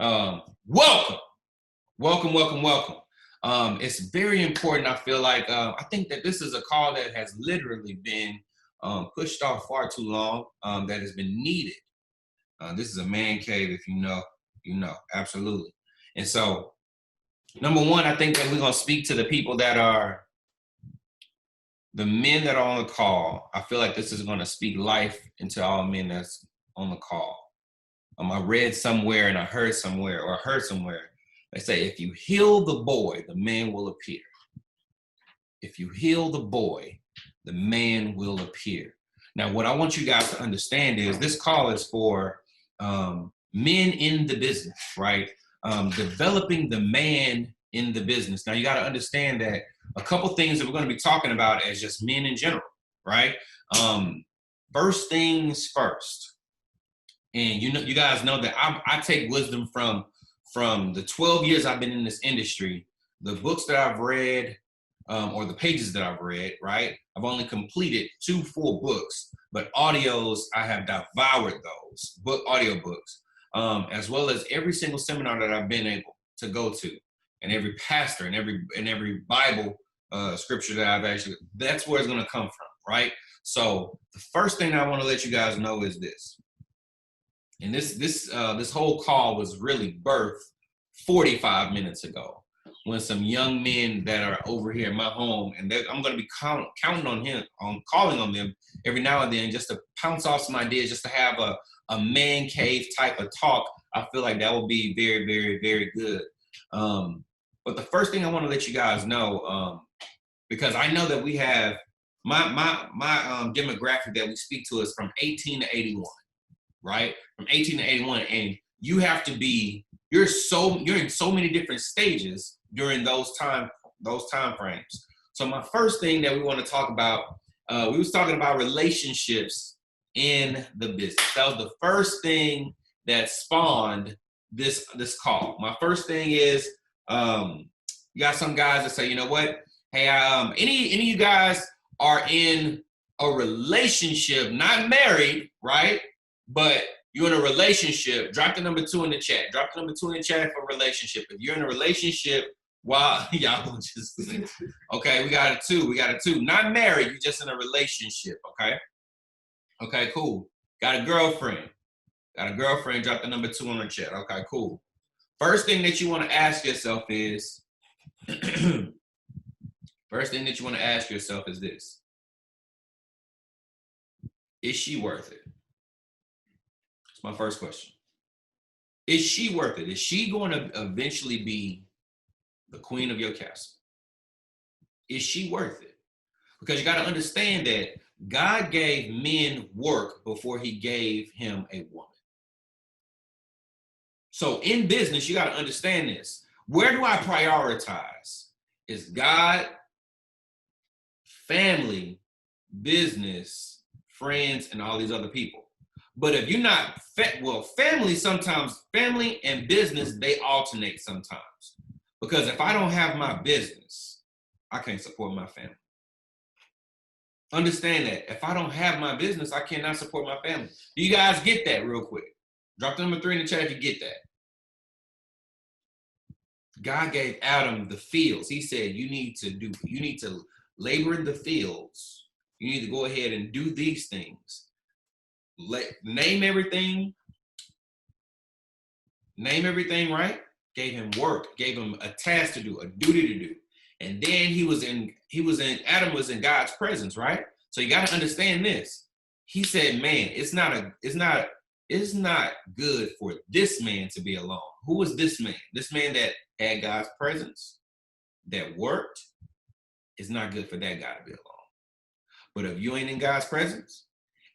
Welcome, welcome, welcome, welcome. It's very important. I feel like I think that this is a call that has literally been pushed off far too long. That has been needed. This is a man cave. If you know, you know, absolutely. And so, number one, I think that we're gonna speak to the people that are the men that are on the call. I feel like this is gonna speak life into all men that's on the call. I read somewhere and I heard somewhere, they say, if you heal the boy, the man will appear. If you heal the boy, the man will appear. Now, what I want you guys to understand is this call is for men in the business, right? Developing the man in the business. Now, you got to understand that a couple things that we're going to be talking about as just men in general, right? First things first. And you guys know that I take wisdom from the 12 years I've been in this industry, the books that I've read, or the pages that I've read, right? I've only completed 2 full books, but audios, I have devoured those audio books, as well as every single seminar that I've been able to go to, and every pastor and every Bible scripture that I've actually, that's where it's going to come from, right? So the first thing I want to let you guys know is this. And this whole call was really birthed 45 minutes ago when some young men that are over here in my home, and I'm going to be counting on calling on them every now and then just to pounce off some ideas, just to have a man cave type of talk. I feel like that will be very, very, very good. But the first thing I want to let you guys know, because I know that we have my demographic that we speak to is from 18 to 81. Right? From 18 to 81. And you have to be, you're in so many different stages during those time frames. So my first thing that we want to talk about, we was talking about relationships in the business. That was the first thing that spawned this call. My first thing is, you got some guys that say, you know what? Hey, any of you guys are in a relationship, not married, right? But you're in a relationship, drop the number 2 in the chat. Drop the number 2 in the chat for relationship. If you're in a relationship, y'all just, okay, we got a 2. Not married, you're just in a relationship, okay? Okay, cool. Got a girlfriend, drop the number 2 in the chat. Okay, cool. First thing that you want to ask yourself is, this. Is she worth it? My first question. Is she worth it? Is she going to eventually be the queen of your castle? Is she worth it? Because you got to understand that God gave men work before he gave him a woman. So in business, you got to understand this. Where do I prioritize? Is God, family, business, friends, and all these other people? But if you're not, family and business, they alternate sometimes. Because if I don't have my business, I can't support my family. Understand that. If I don't have my business, I cannot support my family. Do you guys get that real quick? Drop the number 3 in the chat if you get that. God gave Adam the fields. He said, you need to labor in the fields. You need to go ahead and do these things. Name everything, right? Gave him work, gave him a task to do, a duty to do. And then Adam was in God's presence, right? So you got to understand this. He said, man, it's not good for this man to be alone. Who was this man? This man that had God's presence, that worked. It's not good for that guy to be alone. But if you ain't in God's presence,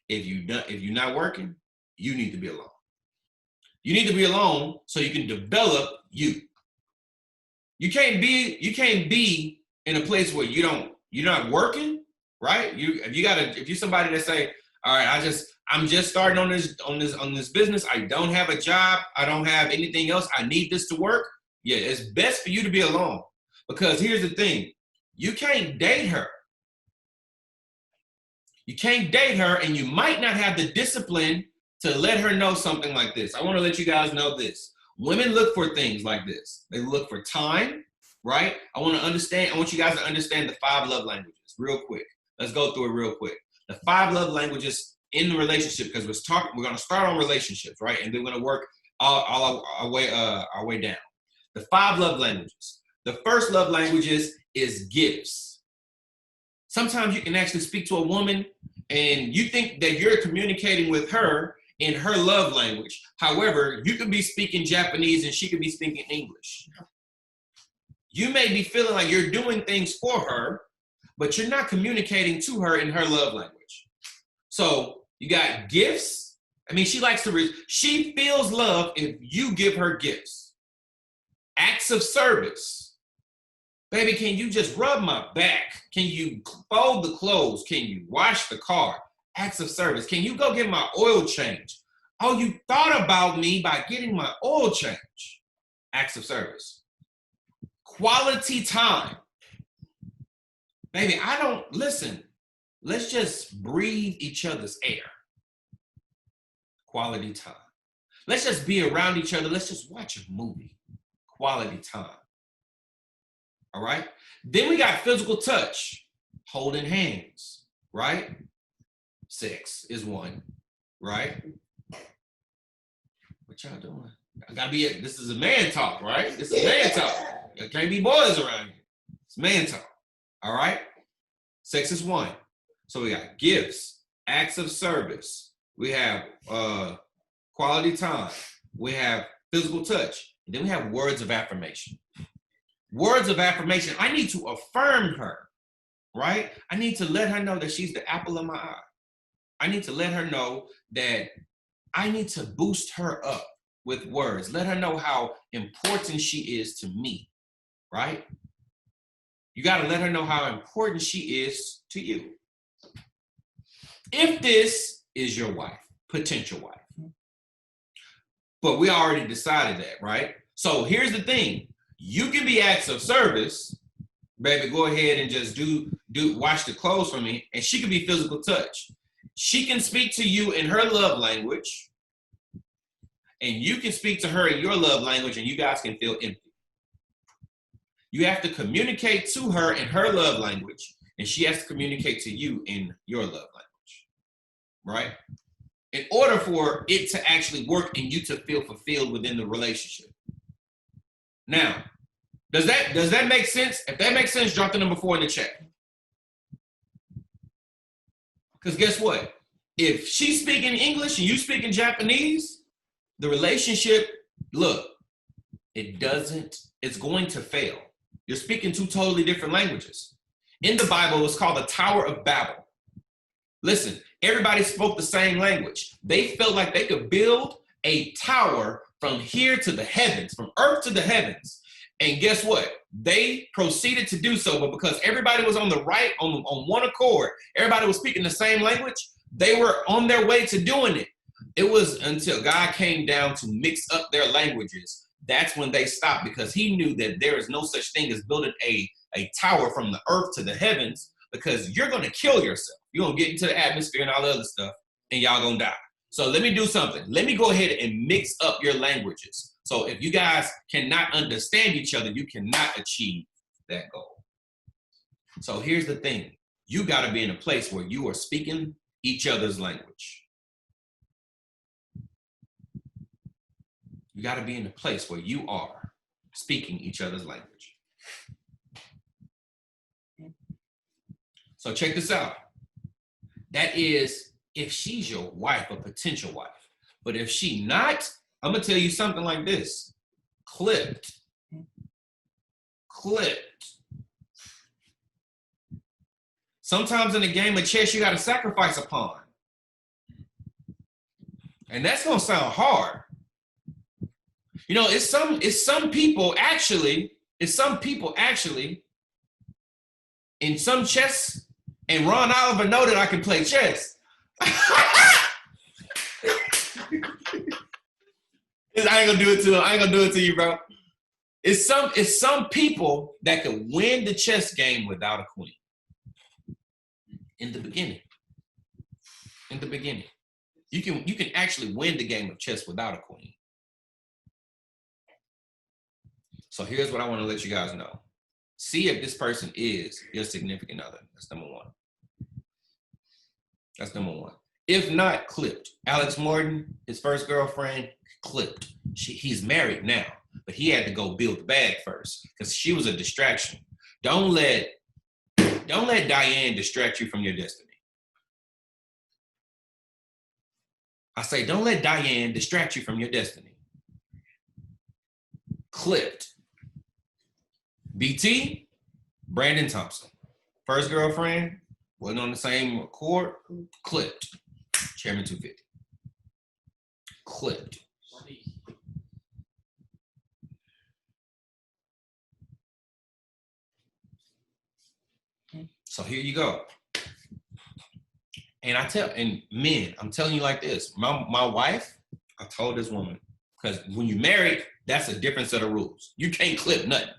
if you're not working, you need to be alone. You need to be alone so you can develop you. You can't be in a place where you're not working, right? If you're somebody that say, all right, I'm just starting on this business. I don't have a job. I don't have anything else. I need this to work. Yeah, it's best for you to be alone. Because here's the thing. You can't date her. You can't date her, and you might not have the discipline to let her know something like this. I want to let you guys know this. Women look for things like this. They look for time, right? I want you guys to understand the 5 love languages real quick. Let's go through it real quick. The 5 love languages in the relationship, because we're going to start on relationships, right? And then we're going to work all our way down. The 5 love languages. The first love languages is gifts. Sometimes you can actually speak to a woman and you think that you're communicating with her in her love language. However, you could be speaking Japanese and she could be speaking English. You may be feeling like you're doing things for her, but you're not communicating to her in her love language. So you got gifts. I mean, she feels love if you give her gifts. Acts of service. Baby, can you just rub my back? Can you fold the clothes? Can you wash the car? Acts of service. Can you go get my oil change? Oh, you thought about me by getting my oil change. Acts of service. Quality time. Baby, let's just breathe each other's air. Quality time. Let's just be around each other. Let's just watch a movie. Quality time. All right? Then we got physical touch, holding hands, right? Sex is one, right? What y'all doing? This is a man talk, right? This is man talk. There can't be boys around here. It's man talk, all right? Sex is one. So we got gifts, acts of service. We have quality time. We have physical touch. And then we have words of affirmation. Words of affirmation. I need to affirm her, right? I need to let her know that she's the apple of my eye. I need to let her know that I need to boost her up with words. Let her know how important she is to me, right? You got to let her know how important she is to you. If this is your wife, potential wife. But we already decided that, right? So here's the thing. You can be acts of service. Baby, go ahead and just wash the clothes for me. And she can be physical touch. She can speak to you in her love language. And you can speak to her in your love language, and you guys can feel empty. You have to communicate to her in her love language, and she has to communicate to you in your love language, right? In order for it to actually work and you to feel fulfilled within the relationship. Now, does that make sense? If that makes sense, drop the number 4 in the chat. Because guess what? If she's speaking English and you speaking Japanese, the relationship, it's going to fail. You're speaking 2 totally different languages. In the Bible, it's called the Tower of Babel. Listen, everybody spoke the same language. They felt like they could build a tower from here to the heavens, from earth to the heavens. And guess what? They proceeded to do so, but because everybody was on one accord, everybody was speaking the same language, they were on their way to doing it. It was until God came down to mix up their languages. That's when they stopped, because he knew that there is no such thing as building a tower from the earth to the heavens, because you're going to kill yourself. You're going to get into the atmosphere and all the other stuff, and y'all going to die. So let me do something. Let me go ahead and mix up your languages. So if you guys cannot understand each other, you cannot achieve that goal. So here's the thing. You got to be in a place where you are speaking each other's language. You got to be in a place where you are speaking each other's language. So check this out. That is if she's your wife, a potential wife. But if she not, I'm going to tell you something like this. Clipped. Sometimes in a game of chess, you got to sacrifice a pawn. And that's going to sound hard. You know, it's some people actually in some chess, and Ron Oliver know that I can play chess. I ain't gonna do it to you, bro. It's some people that can win the chess game without a queen. In the beginning. You can actually win the game of chess without a queen. So here's what I want to let you guys know. See if this person is your significant other. That's number one. That's number one. If not, clipped. Alex Morton, his first girlfriend, clipped. He's married now, but he had to go build the bag first because she was a distraction. Don't let Diane distract you from your destiny. I say, don't let Diane distract you from your destiny. Clipped. BT, Brandon Thompson. First girlfriend, wasn't on the same accord, clipped. Chairman 250. Clipped. So here you go. And men, I'm telling you like this. My wife, I told this woman, because when you married, that's a different set of rules. You can't clip nothing.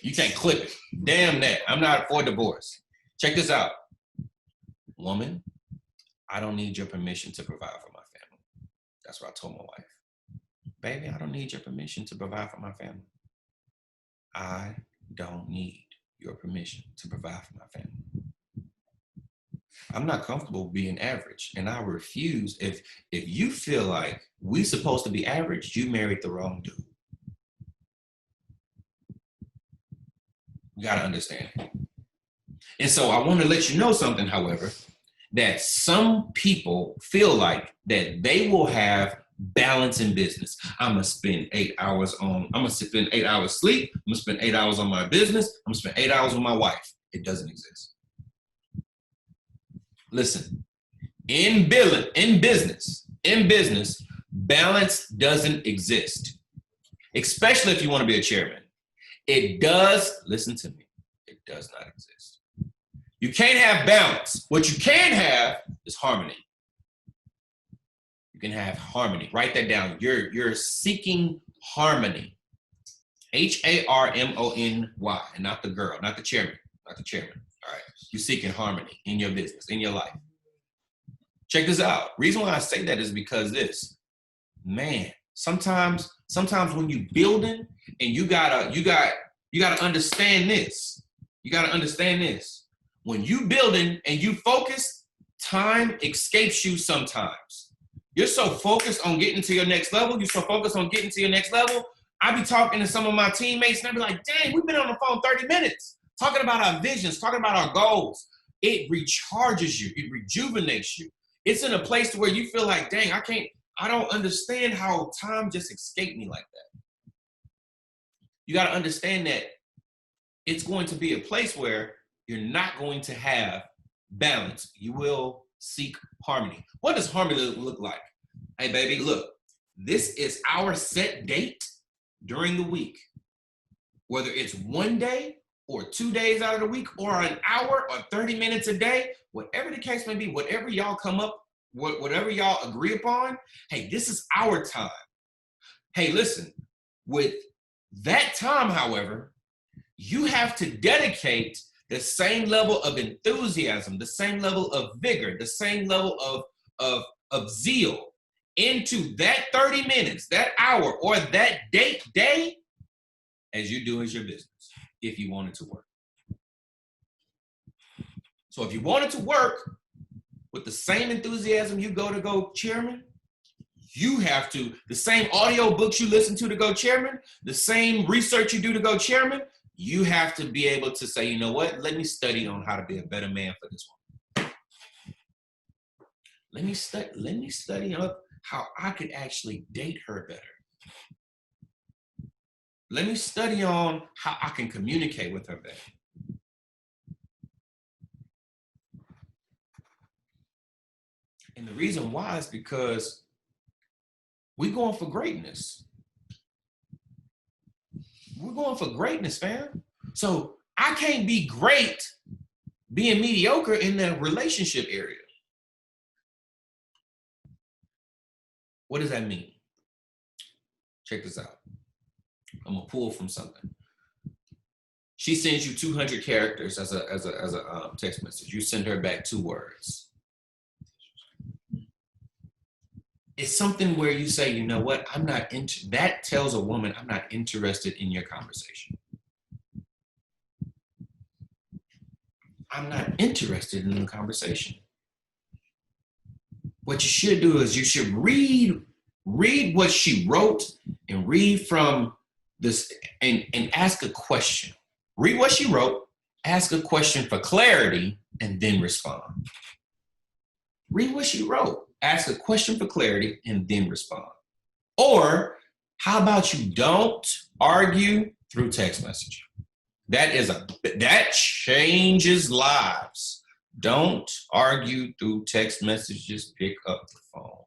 You can't clip it. Damn that. I'm not for divorce. Check this out. Woman, I don't need your permission to provide for my family. That's what I told my wife. Baby, I don't need your permission to provide for my family. I don't need your permission to provide for my family. I'm not comfortable being average, and I refuse. If you feel like we supposed to be average, you married the wrong dude. You gotta understand. And so I want to let you know something, however, that some people feel like that they will have balance in business. I'm gonna spend 8 hours sleep. I'm gonna spend 8 hours on my business. I'm gonna spend 8 hours with my wife. It doesn't exist. Listen, in business, balance doesn't exist, especially if you want to be a chairman. It does, listen to me, it does not exist. You can't have balance. What you can have is harmony. You can have harmony. Write that down. You're seeking harmony. Harmony, and not the girl, not the chairman, not the chairman. All right. You're seeking harmony in your business, in your life. Check this out. Reason why I say that is because sometimes when you building and you gotta understand this. You gotta understand this. When you building and you focus, time escapes you sometimes. You're so focused on getting to your next level. I be talking to some of my teammates and I be like, dang, we've been on the phone 30 minutes. Talking about our visions, talking about our goals. It recharges you. It rejuvenates you. It's in a place where you feel like, dang, I don't understand how time just escaped me like that. You got to understand that it's going to be a place where you're not going to have balance. You will seek harmony. What does harmony look like? Hey, baby, look, this is our set date during the week. Whether it's one day or 2 days out of the week, or an hour or 30 minutes a day, whatever the case may be, whatever y'all come up, whatever y'all agree upon, hey, this is our time. Hey, listen, with that time, however, you have to dedicate the same level of enthusiasm, the same level of vigor, the same level of zeal into that 30 minutes, that hour, or that day as you do as your business. If you want it to work. So if you want it to work with the same enthusiasm you go chairman, you have to, the same audio books you listen to go chairman, the same research you do to go chairman, you have to be able to say, you know what, let me study on how to be a better man for this one. Let me study up how I could actually date her better. Let me study on how I can communicate with her better. And the reason why is because we're going for greatness. We're going for greatness, fam. So I can't be great being mediocre in the relationship area. What does that mean? Check this out. I'm gonna pull from something. She sends you 200 characters as a text message. You send her back 2 words. it's something where you say, you know what, that tells a woman, I'm not interested in your conversation. I'm not interested in the conversation. What you should do is you should read what she wrote and read from this and ask a question. Read what she wrote, ask a question for clarity, and then respond. Read what she wrote, ask a question for clarity, and then respond. Or how about you don't argue through text message? That changes lives. Don't argue through text messages, pick up the phone.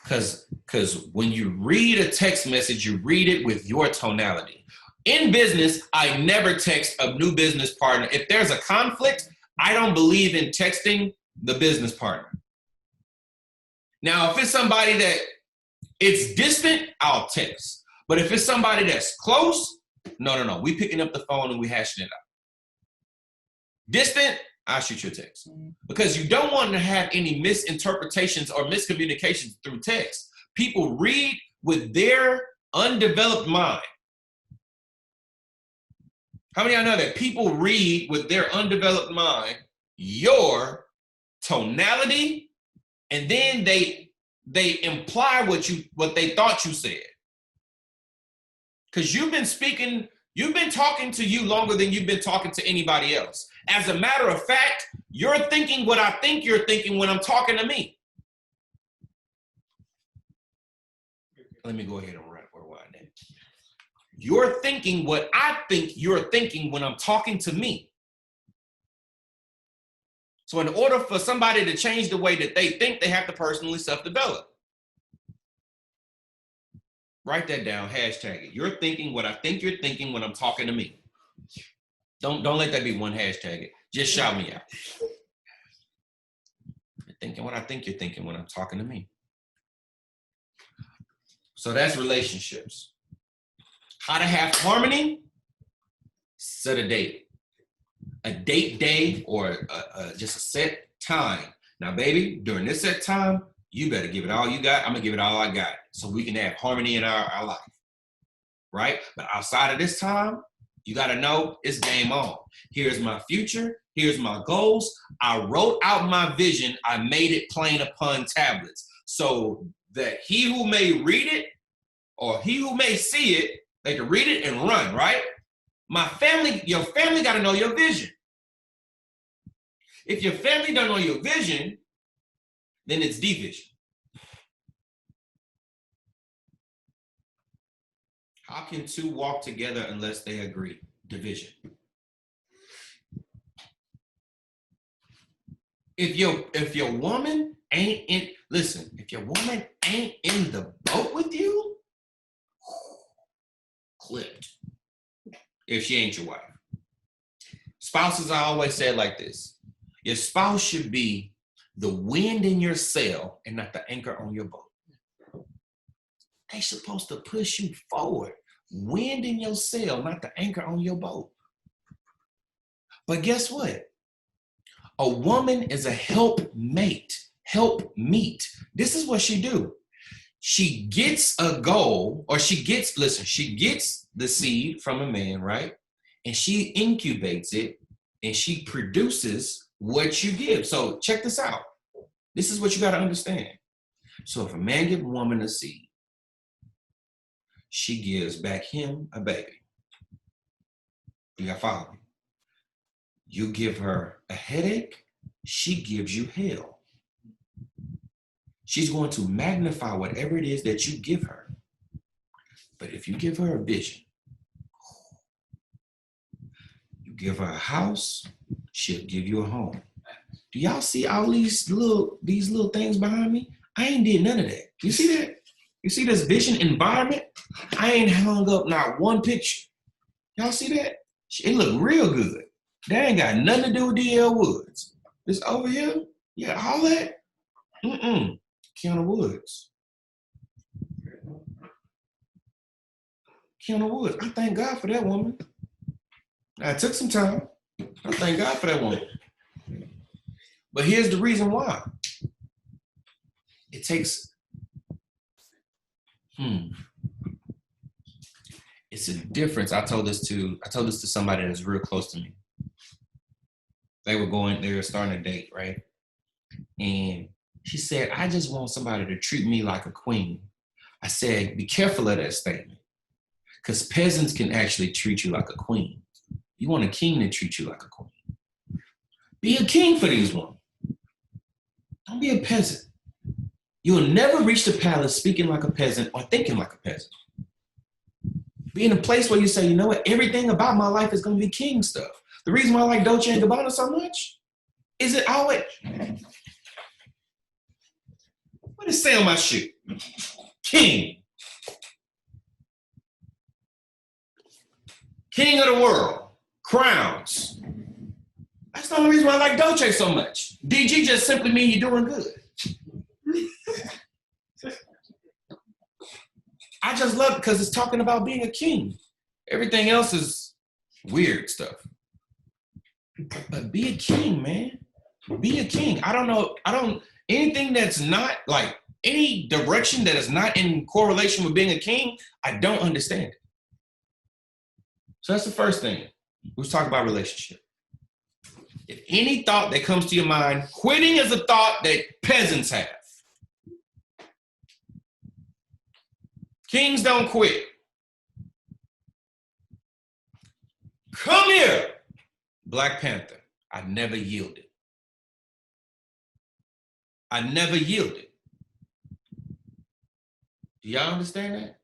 Because when you read a text message, you read it with your tonality. In business, I never text a new business partner. If there's a conflict, I don't believe in texting the business partner. Now, if it's somebody that it's distant, I'll text. But if it's somebody that's close, no. We picking up the phone and we hashing it out. Distant, I'll shoot you a text. Because you don't want to have any misinterpretations or miscommunications through text. People read with their undeveloped mind. How many of y'all know that people read with their undeveloped mind your tonality, and then they imply what they thought you said? Because you've been talking to you longer than you've been talking to anybody else. As a matter of fact, you're thinking what I think you're thinking when I'm talking to me. Let me go ahead and rewind that. You're thinking what I think you're thinking when I'm talking to me. So in order for somebody to change the way that they think, they have to personally self-develop. Write that down, hashtag it. You're thinking what I think you're thinking when I'm talking to me. Don't let that be one hashtag it. Just shout me out. You're thinking what I think you're thinking when I'm talking to me. So that's relationships. How to have harmony? Set a date. A date day or just a set time. Now, baby, during this set time, you better give it all you got. I'm going to give it all I got so we can have harmony in our life, right? But outside of this time, you got to know it's game on. Here's my future. Here's my goals. I wrote out my vision. I made it plain upon tablets so that he who may read it or he who may see it, they can read it and run, right? Your family got to know your vision. If your family don't know your vision, then it's division. How can two walk together unless they agree? Division. If your woman ain't in, listen, if your woman ain't in the boat with you, clipped. If she ain't your wife. Spouses, I always say it like this. Your spouse should be the wind in your sail and not the anchor on your boat. They're supposed to push you forward. Wind in your sail, not the anchor on your boat. But guess what? A woman is a helpmeet. This is what she do. She gets a goal, or she gets the seed from a man, right? And she incubates it, and she produces what you give. So check this out. This is what you got to understand. So if a man gives a woman a seed, she gives back him a baby. You got to follow me. You give her a headache, she gives you hell. She's going to magnify whatever it is that you give her. But if you give her a vision, you give her a house, she'll give you a home. Do y'all see all these little things behind me? I ain't did none of that. You see that? You see this vision environment? I ain't hung up not one picture. Y'all see that? It look real good. That ain't got nothing to do with D.L. Woods. This over here, yeah, all that. Keanu Woods. Keanu Woods. I thank God for that woman. I took some time. I thank God for that woman. But here's the reason why. it takes, it's a difference. I told this to somebody that's real close to me. They were starting a date, right? And she said, I just want somebody to treat me like a queen. I said, be careful of that statement, because peasants can actually treat you like a queen. You want a king to treat you like a queen. Be a king for these women. Don't be a peasant. You'll never reach the palace speaking like a peasant or thinking like a peasant. Be in a place where you say, you know what, everything about my life is going to be king stuff. The reason why I like Dolce & Gabbana so much is it always, what does it say on my shoe? King. King of the world. Crowns. That's the only reason why I like Dolce so much. DG just simply means you're doing good. I just love it because it's talking about being a king. Everything else is weird stuff. But be a king, man. Be a king. Anything that's not like any direction that is not in correlation with being a king, I don't understand it. So that's the first thing. Let's talk about relationship. If any thought that comes to your mind, quitting is a thought that peasants have. Kings don't quit. Come here, Black Panther. I never yielded. I never yielded. Do y'all understand that?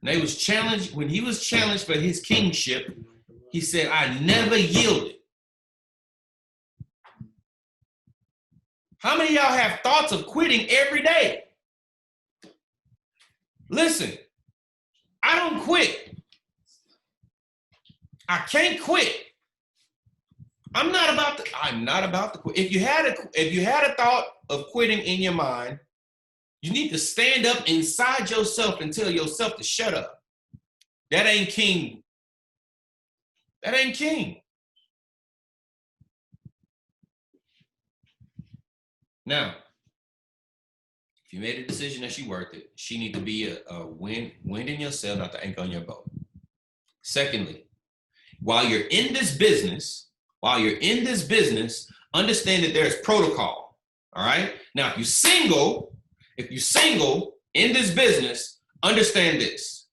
And when he was challenged for his kingship, he said, I never yielded. How many of y'all have thoughts of quitting every day? Listen, I don't quit. I can't quit. I'm not about to quit. If you had a thought of quitting in your mind, you need to stand up inside yourself and tell yourself to shut up. That ain't king. That ain't king. Now, if you made a decision that she's worth it, she need to be a wind in your sail, not the anchor on your boat. Secondly, while you're in this business, understand that there's protocol. All right. Now, if you're single in this business, understand this.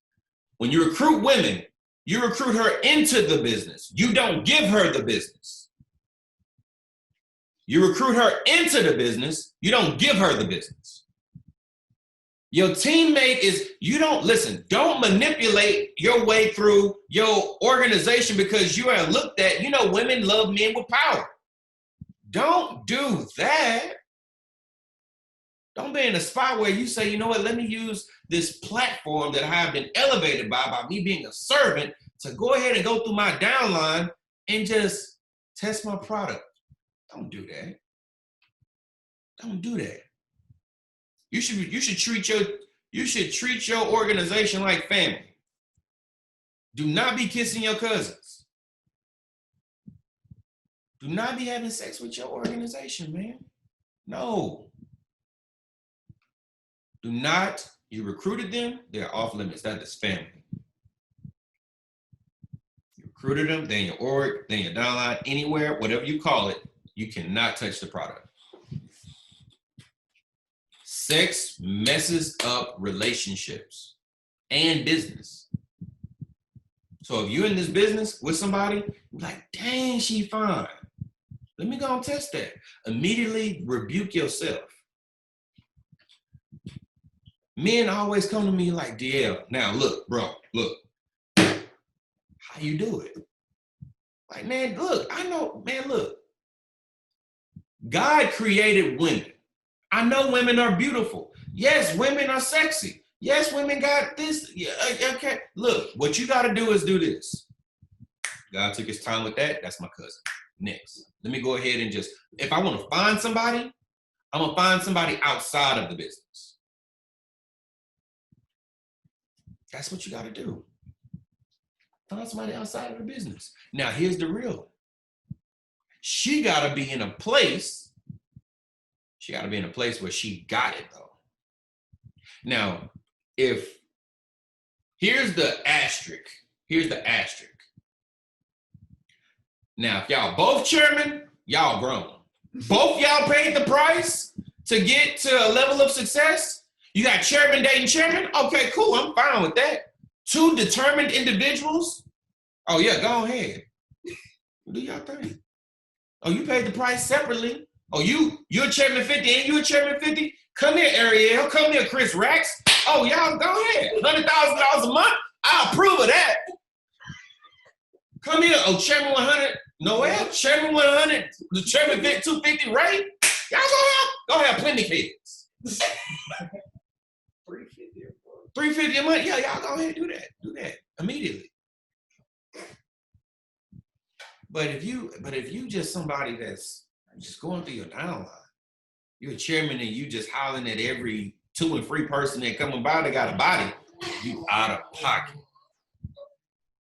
When you recruit women, you recruit her into the business. You don't give her the business. You recruit her into the business. You don't give her the business. Your teammate don't manipulate your way through your organization because you are looked at, women love men with power. Don't do that. Don't be in a spot where you say, you know what, let me use this platform that I have been elevated by me being a servant to go ahead and go through my downline and just test my product. Don't do that. Don't do that. You should treat your organization like family. Do not be kissing your cousins. Do not be having sex with your organization, man. No. Do not. You recruited them, they're off limits. That is family. You recruited them, they're in your org, they're in your downline, anywhere, whatever you call it, you cannot touch the product. Sex messes up relationships and business. So if you're in this business with somebody, you're like, dang, she fine. Let me go and test that. Immediately rebuke yourself. Men always come to me like, DL, now look, bro, look. How you do it? Like, man, look, I know, man, look. God created women. I know women are beautiful. Yes, women are sexy. Yes, women got this. Yeah, okay. Look, what you got to do is do this. God took his time with that. That's my cousin. Next. Let me go ahead and if I want to find somebody, I'm going to find somebody outside of the business. That's what you got to do. Find somebody outside of the business. Now, here's the real one. She got to be in a place where she got it, though. Now, here's the asterisk. Here's the asterisk. Now, if y'all both chairman, y'all grown. Both y'all paid the price to get to a level of success. You got chairman dating chairman. Okay, cool. I'm fine with that. Two determined individuals. Oh yeah, go ahead. Do y'all thing. Oh, you paid the price separately. Oh, you're chairman 50 and you're chairman 50. Come here, Ariel. Come here, Chris Rex. Oh, y'all go ahead. $100,000 a month. I approve of that. Come here. Oh, chairman 100. Noel, chairman 100. The chairman 250. Ray. Y'all go have plenty kids. 350 a month. Yeah, y'all go ahead and do that. Do that immediately. But if you just somebody that's just going through your downline, you're a chairman and you just hollering at every 2 and 3 person that coming by that got a body, you out of pocket.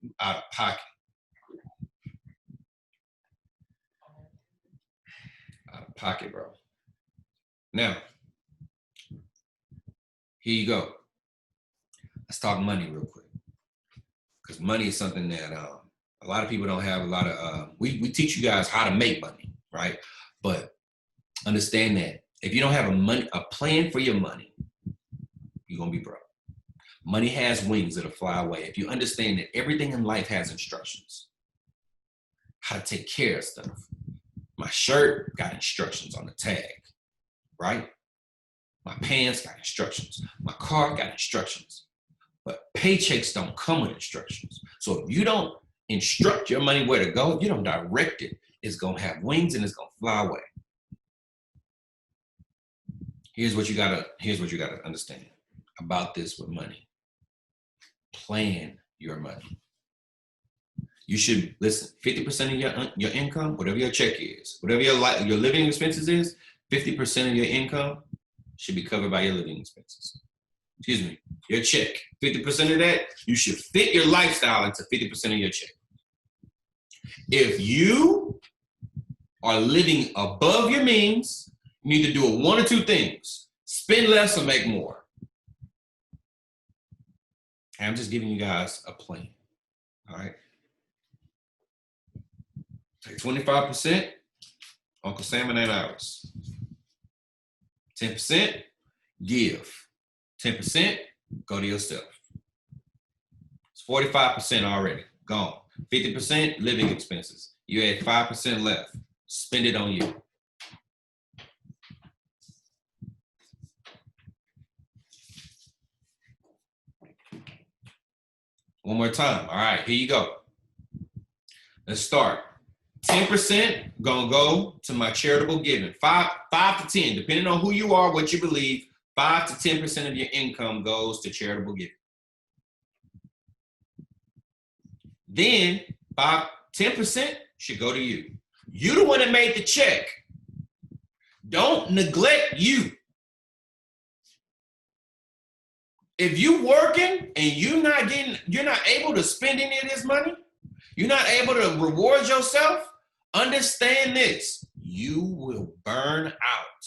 You out of pocket. Out of pocket, bro. Now, here you go. Let's talk money real quick. Because money is something that a lot of people don't have a lot of, we teach you guys how to make money, right? But understand that if you don't have a plan for your money, you're gonna be broke. Money has wings that'll fly away. If you understand that everything in life has instructions, how to take care of stuff. My shirt got instructions on the tag, right? My pants got instructions. My car got instructions. But paychecks don't come with instructions. So if you don't instruct your money where to go, if you don't direct it, it's gonna have wings and it's gonna fly away. Here's what you gotta understand about this with money. Plan your money. You should listen. 50% of your income, whatever your check is, whatever your living expenses is, 50% of your income should be covered by your living expenses. Excuse me, your check. 50% of that, you should fit your lifestyle into 50% of your check. If you are living above your means, you need to do one or two things. Spend less or make more. And I'm just giving you guys a plan, all right? Take 25%, Uncle Sam and 8 hours. 10%, give. 10%, go to yourself. It's 45% already, gone. 50%, living expenses. You had 5% left. Spend it on you. One more time. All right, here you go. Let's start. 10% gonna go to my charitable giving. 5 to 10, depending on who you are, what you believe. 5 to 10% of your income goes to charitable giving. Then 10% should go to you. You the one that made the check. Don't neglect you. If you working and you're not able to spend any of this money, you're not able to reward yourself, understand this. You will burn out.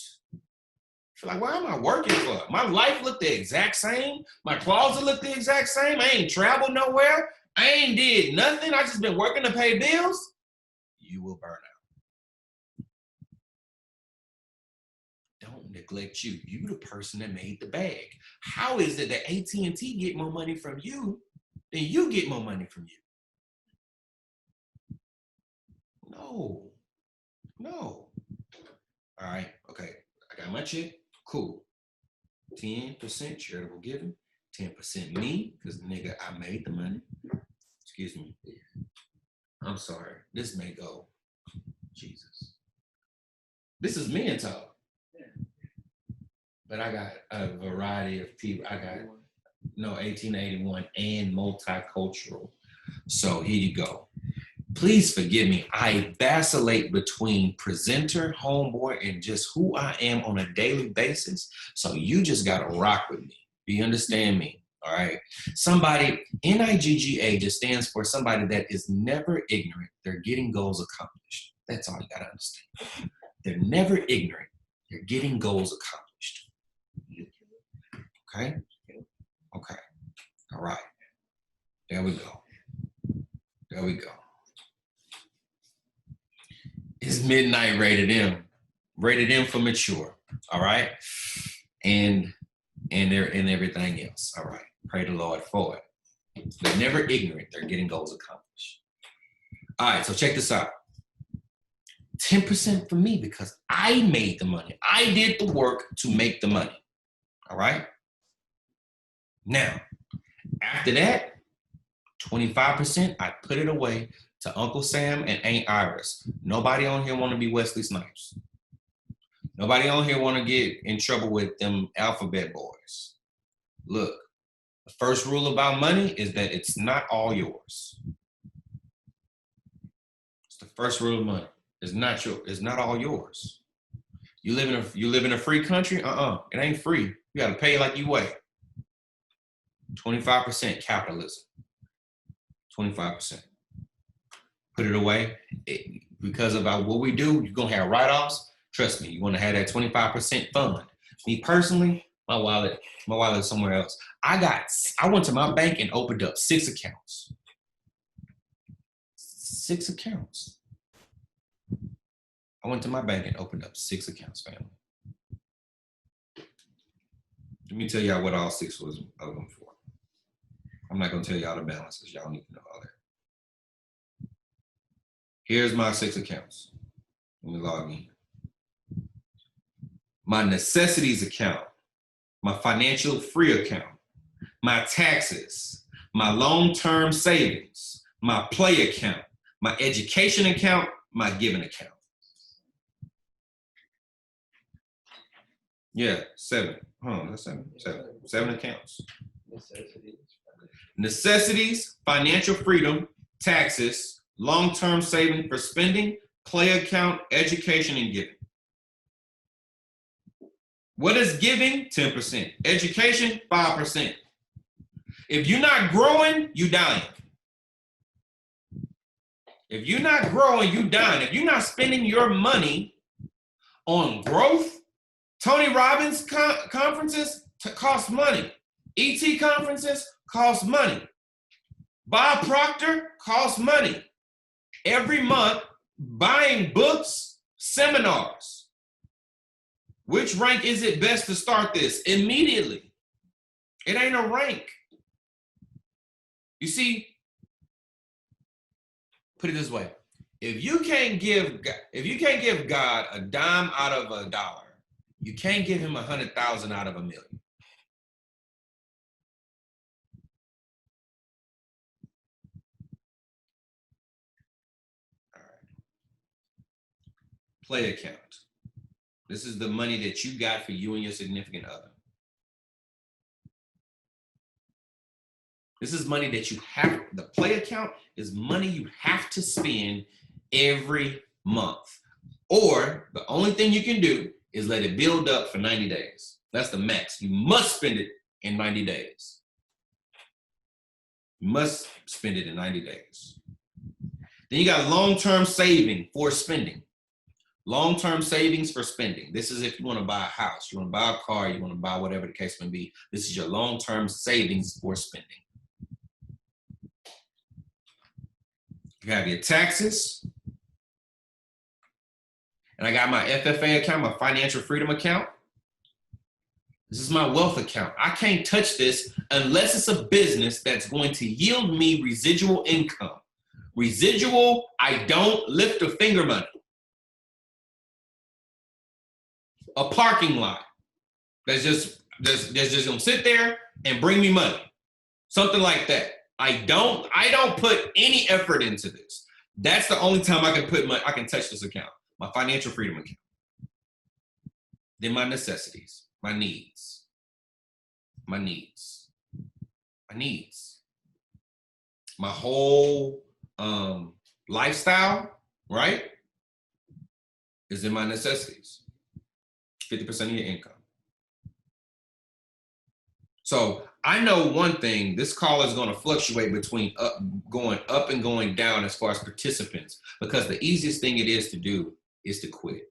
You're like, why am I working for? My life looked the exact same. My closet looked the exact same. I ain't traveled nowhere. I ain't did nothing. I just been working to pay bills. You will burn out. Don't neglect you. You the person that made the bag. How is it that AT&T get more money from you than you get more money from you? No. All right, okay. I got my check. Cool. 10% charitable giving, 10% me, because nigga, I made the money. Excuse me. I'm sorry. This may go. Jesus. This is men talk. But I got a variety of people. I got 1881 and multicultural. So here you go. Please forgive me. I vacillate between presenter, homeboy, and just who I am on a daily basis. So you just got to rock with me. Do you understand me? All right. Somebody, NIGGA just stands for somebody that is never ignorant. They're getting goals accomplished. That's all you got to understand. They're never ignorant. They're getting goals accomplished. Okay? Okay. All right. There we go. There we go. It's midnight rated M. Rated M for mature. All right? And everything else. All right. Pray the Lord for it. They're never ignorant. They're getting goals accomplished. All right, so check this out. 10% for me because I made the money. I did the work to make the money. All right? Now, after that, 25%, I put it away to Uncle Sam and Aunt Iris. Nobody on here want to be Wesley Snipes. Nobody on here want to get in trouble with them alphabet boys. Look, the first rule about money is that it's not all yours. It's the first rule of money. It's not all yours. You live in a free country? It ain't free. You gotta pay like you weigh. 25% capitalism. 25%. Put it away. Because about what we do, you're gonna have write-offs. Trust me, you wanna have that 25% fund. Me personally, my wallet is somewhere else. I went to my bank and opened up 6 accounts. 6 accounts. I went to my bank and opened up 6 accounts, family. Let me tell y'all what all 6 was of them for. I'm not gonna tell y'all the balances. Y'all need to know all that. Here's my 6 accounts. Let me log in. My necessities account, my financial free account, my taxes, my long-term savings, my play account, my education account, my giving account. Yeah, 7. That's 7. 7 accounts. Necessities, financial freedom, taxes, long-term saving for spending, play account, education, and giving. What is giving? 10%. Education, 5%. If you're not growing, you dying. If you're not growing, you dying. If you're not spending your money on growth, Tony Robbins conferences cost money. ET conferences cost money. Bob Proctor costs money. Every month, buying books, seminars. Which rank is it best to start this? Immediately. It ain't a rank. You see, put it this way. If you can't give God a dime out of a dollar, you can't give him 100,000 out of a million. All right. Play account. This is the money that you got for you and your significant other. This is money that you have. The play account is money you have to spend every month. Or the only thing you can do is let it build up for 90 days. That's the max. You must spend it in 90 days. You must spend it in 90 days. Then you got long-term saving for spending. Long-term savings for spending. This is if you want to buy a house, you want to buy a car, you want to buy whatever the case may be. This is your long-term savings for spending. You have your taxes. And I got my FFA account, my financial freedom account. This is my wealth account. I can't touch this unless it's a business that's going to yield me residual income. Residual, I don't lift a finger money. A parking lot that's just gonna sit there and bring me money. Something like that. I don't put any effort into this. That's the only time I can touch this account. My financial freedom account. Then my necessities, my needs. My whole lifestyle, right, is in my necessities. 50% of your income. So I know one thing, this call is going to fluctuate between going up and going down as far as participants, because the easiest thing it is to do is to quit.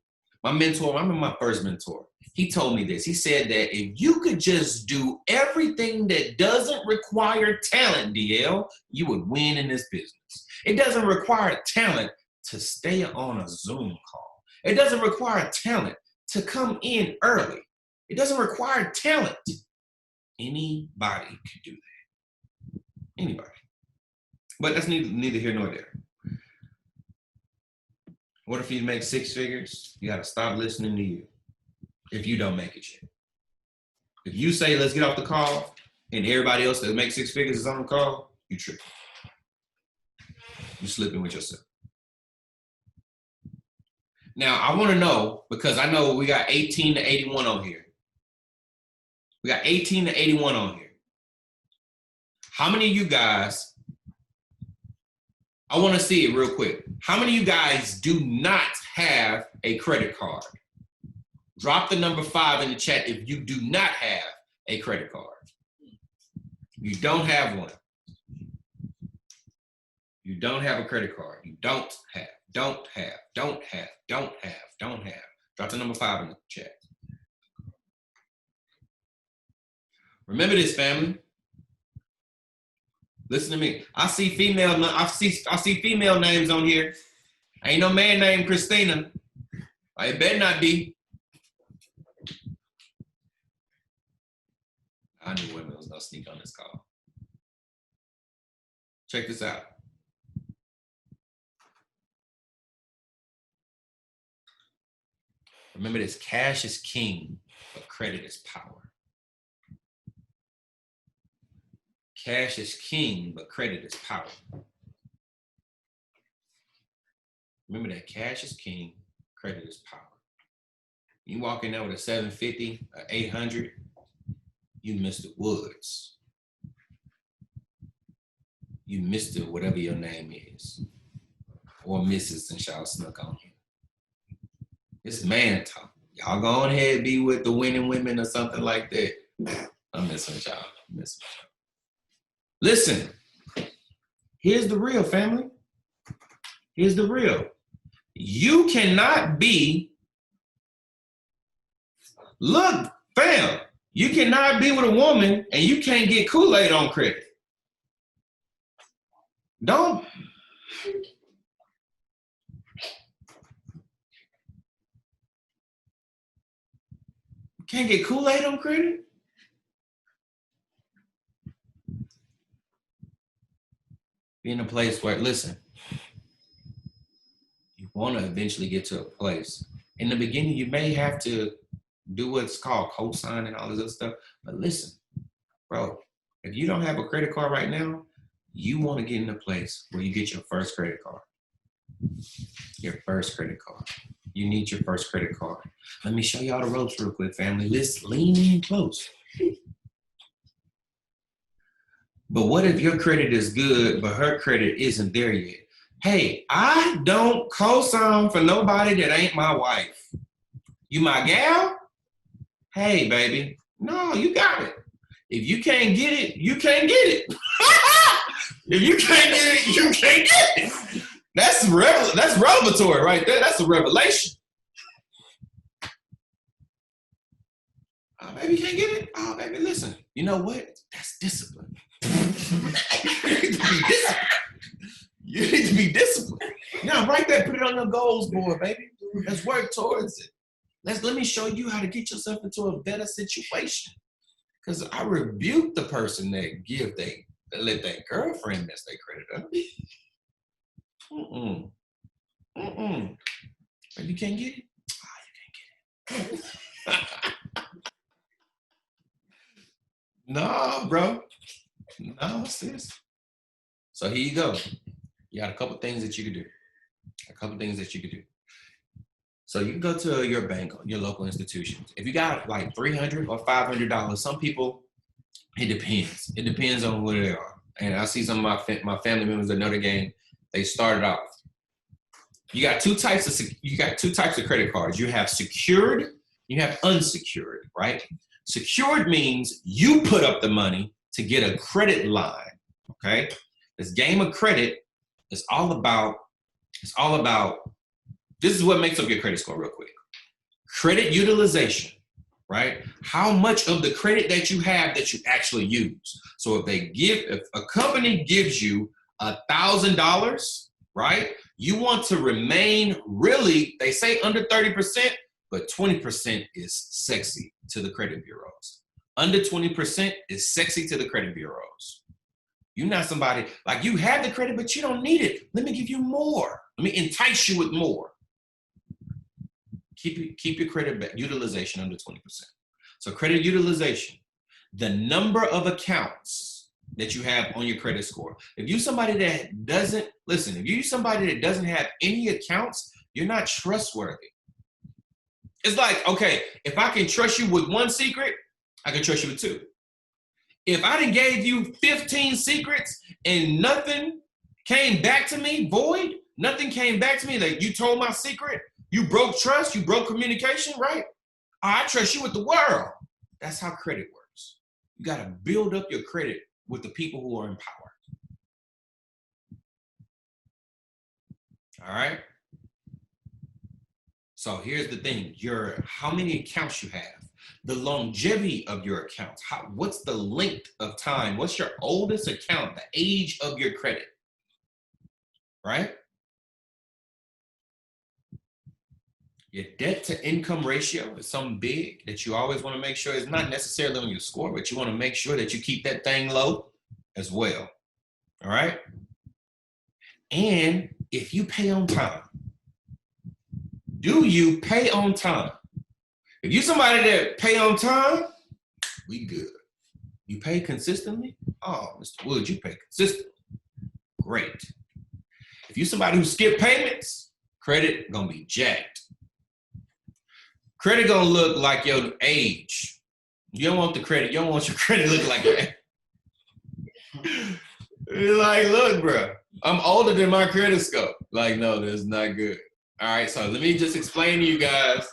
My mentor, I'm in my first mentor. He told me this. He said that if you could just do everything that doesn't require talent, DL, you would win in this business. It doesn't require talent to stay on a Zoom call. It doesn't require talent to come in early. It doesn't require talent. Anybody can do that. Anybody. But that's neither here nor there. What if you make six figures? You got to stop listening to you if you don't make it yet. If you say, let's get off the call, and everybody else that makes six figures is on the call, you tripping. You slipping with yourself. Now, I want to know, because I know we got 18 to 81 on here. We got 18 to 81 on here. How many of you guys, I want to see it real quick. How many of you guys do not have a credit card? Drop the number 5 in the chat if you do not have a credit card. You don't have one. You don't have a credit card. You don't have. Drop the number 5 in the chat. Remember this, family. Listen to me. I see female names on here. Ain't no man named Christina. It better not be. I knew women was gonna sneak on this call. Check this out. Remember this, cash is king, but credit is power. Cash is king, but credit is power. Remember that, cash is king, credit is power. You walk in there with a 750, a 800, you Mr. Woods. You Mr. whatever your name is. Or Mrs. since y'all snuck on here. It's man talk. Y'all go on ahead, be with the winning women or something like that. I'm messing with y'all. Listen, here's the real, family. Here's the real. You cannot be, look, fam, you cannot be with a woman and you can't get Kool-Aid on credit. Don't. Can't get Kool-Aid on credit? Be in a place where, listen, you want to eventually get to a place. In the beginning, you may have to do what's called cosign and all this other stuff. But listen, bro, if you don't have a credit card right now, you want to get in a place where you get your first credit card. Your first credit card. You need your first credit card. Let me show y'all the ropes real quick, family. Let's lean in close. But what if your credit is good, but her credit isn't there yet? Hey, I don't co-sign for nobody that ain't my wife. You my gal? Hey, baby. No, you got it. If you can't get it, you can't get it. If you can't get it, you can't get it. That's revelatory right there. That's a revelation. Oh, baby, you can't get it? Oh, baby, listen. You know what? That's discipline. You need to be disciplined. You need to be disciplined. Now, write that, put it on your goals board, baby. Let's work towards it. Let me show you how to get yourself into a better situation. Because I rebuke the person that let their girlfriend mess their credit up. But you can't get it? Oh, you can't get it. No, bro. No, sis. So here you go. You got a couple things that you could do. So you can go to your bank, your local institutions. If you got like $300 or $500, some people, it depends. It depends on where they are. And I see some of my family members that know the game. They started off. You got two types of credit cards. You have secured, you have unsecured, right? Secured means you put up the money to get a credit line, okay? This game of credit is all about, this is what makes up your credit score real quick. Credit utilization. right? How much of the credit that you have that you actually use. So if a company gives you $1,000, right? You want to remain really, they say under 30%, but 20% is sexy to the credit bureaus. Under 20% is sexy to the credit bureaus. You're not somebody, like you have the credit, but you don't need it. Let me give you more. Let me entice you with more. Keep your credit utilization under 20%. So credit utilization, the number of accounts that you have on your credit score. If you're somebody that doesn't, listen, if you're somebody that doesn't have any accounts, you're not trustworthy. It's like, okay, if I can trust you with one secret, I can trust you with two. If I done gave you 15 secrets and nothing came back to me, void, nothing came back to me, like you told my secret, you broke trust, you broke communication, right? I trust you with the world. That's how credit works. You got to build up your credit with the people who are in power. All right? So here's the thing, how many accounts you have, the longevity of your accounts, what's the length of time, what's your oldest account, the age of your credit, right? Your debt to income ratio is something big that you always want to make sure is not necessarily on your score, but you want to make sure that you keep that thing low as well, all right? And if you pay on time, do you pay on time? If you're somebody that pay on time, we good. You pay consistently? Oh, Mr. Wood, you pay consistently. Great. If you're somebody who skip payments, credit gonna be jacked. Credit gonna look like your age. You don't want the credit. You don't want your credit looking like your age. You're like, look, bro, I'm older than my credit score. Like, no, that's not good. All right, so let me just explain to you guys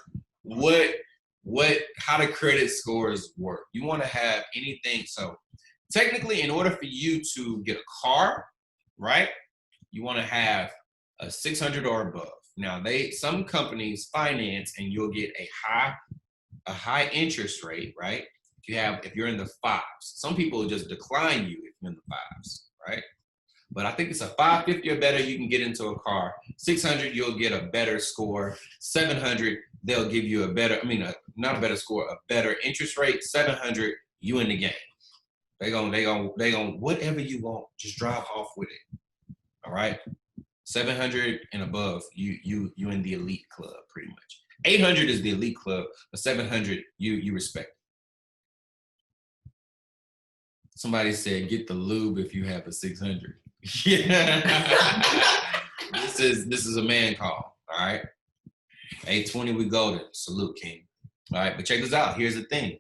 how the credit scores work. You want to have anything. So technically, in order for you to get a car, right, you want to have a 600 or above. Now, some companies finance and you'll get a high interest rate, right? If you're in the fives. Some people will just decline you if you're in the fives, right? But I think it's a 550 or better, you can get into a car. 600, you'll get a better score. 700, they'll give you not a better score, a better interest rate. 700, you in the game. They gonna whatever you want, just drive off with it. All right. 700 and above, you in the elite club pretty much. 800 is the elite club, but 700 you respect. Somebody said get the lube if you have a 600. Yeah. This is a man call. All right. 820 we golden. Salute, King. All right, but check this out. Here's the thing.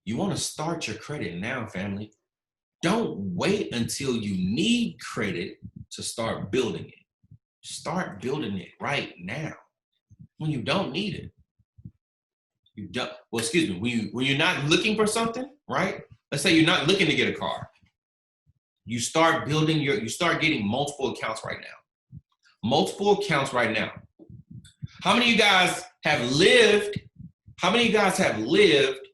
You want to start your credit now, family. Don't wait until you need credit to start building it. Start building it right now when you don't need it. When you're not looking for something, right? Let's say you're not looking to get a car. You start getting multiple accounts right now. Multiple accounts right now. How many of you guys have lived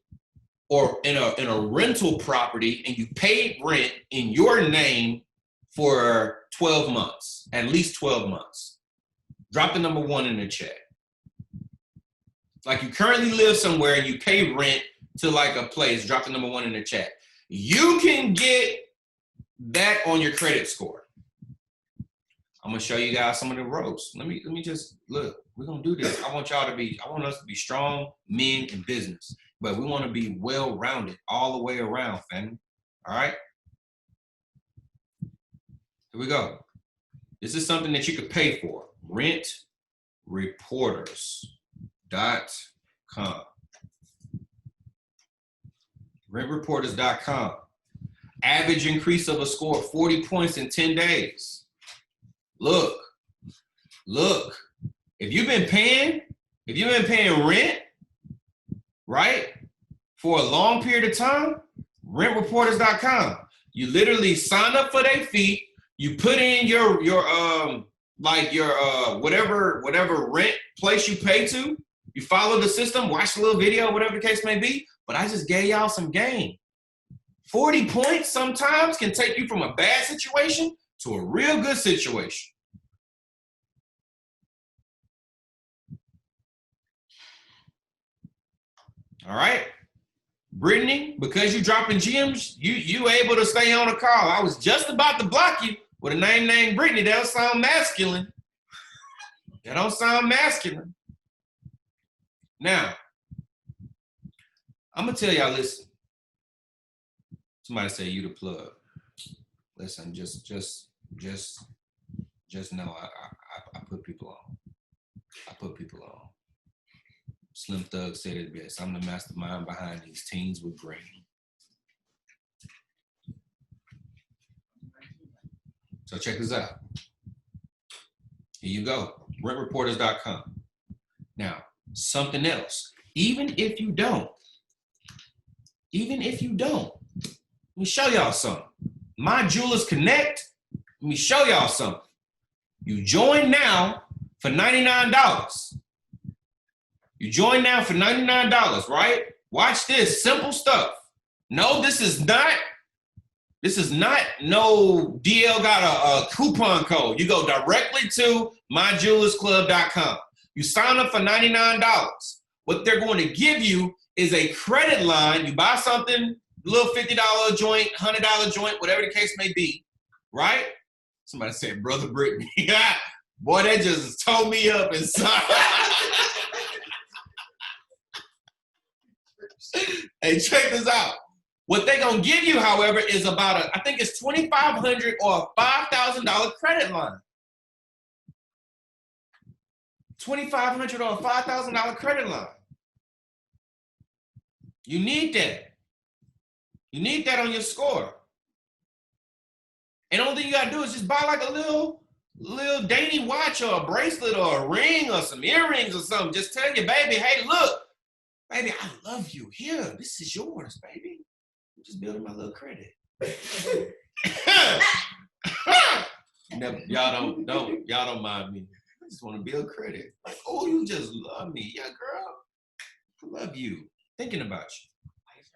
or in a rental property and you paid rent in your name for 12 months, at least 12 months? Drop the number 1 in the chat. Like you currently live somewhere and you pay rent to like a place, drop the number 1 in the chat. You can get that on your credit score. I'm gonna show you guys some of the ropes. Let me just look. We're gonna do this. I want us to be strong men in business, but we want to be well-rounded all the way around, family. All right. Here we go. This is something that you could pay for. Rentreporters.com. Rentreporters.com. Average increase of a score of 40 points in 10 days. Look. If you've been paying rent, right, for a long period of time, rentreporters.com. You literally sign up for their fee. You put in your whatever rent place you pay to, You follow the system, watch a little video, whatever the case may be, but I just gave y'all some game. 40 points sometimes can take you from a bad situation to a real good situation. All right. Brittany, because you dropping gems, you able to stay on the call. I was just about to block you with a name named Brittany. That don't sound masculine. That don't sound masculine. Now, I'm gonna tell y'all, listen. Somebody say you the plug. Listen, just know I put people on. I put people on. Slim Thug said it best. I'm the mastermind behind these teens with brain. So check this out. Here you go. Rentreporters.com. Now, something else. Even if you don't, let me show y'all something. My Jewelers Connect, let me show y'all something. You join now for $99. You join now for $99, right? Watch this, simple stuff. No, this is not no DL got a coupon code. You go directly to myjewelersclub.com. You sign up for $99. What they're going to give you is a credit line. You buy something, a little $50 joint, $100 joint, whatever the case may be, right? Somebody said, Brother Brittany. Boy, that just tore me up inside. Hey, check this out. What they're going to give you, however, is about I think it's $2,500 or a $5,000 credit line. $2,500 or a $5,000 credit line. You need that. You need that on your score. And the only thing you got to do is just buy like a little dainty watch or a bracelet or a ring or some earrings or something. Just tell your baby, hey, look, baby, I love you. Here, this is yours, baby. I'm just building my little credit. Y'all don't mind me. I just want to build credit. Like, oh, you just love me. Yeah, girl. I love you. Thinking about you.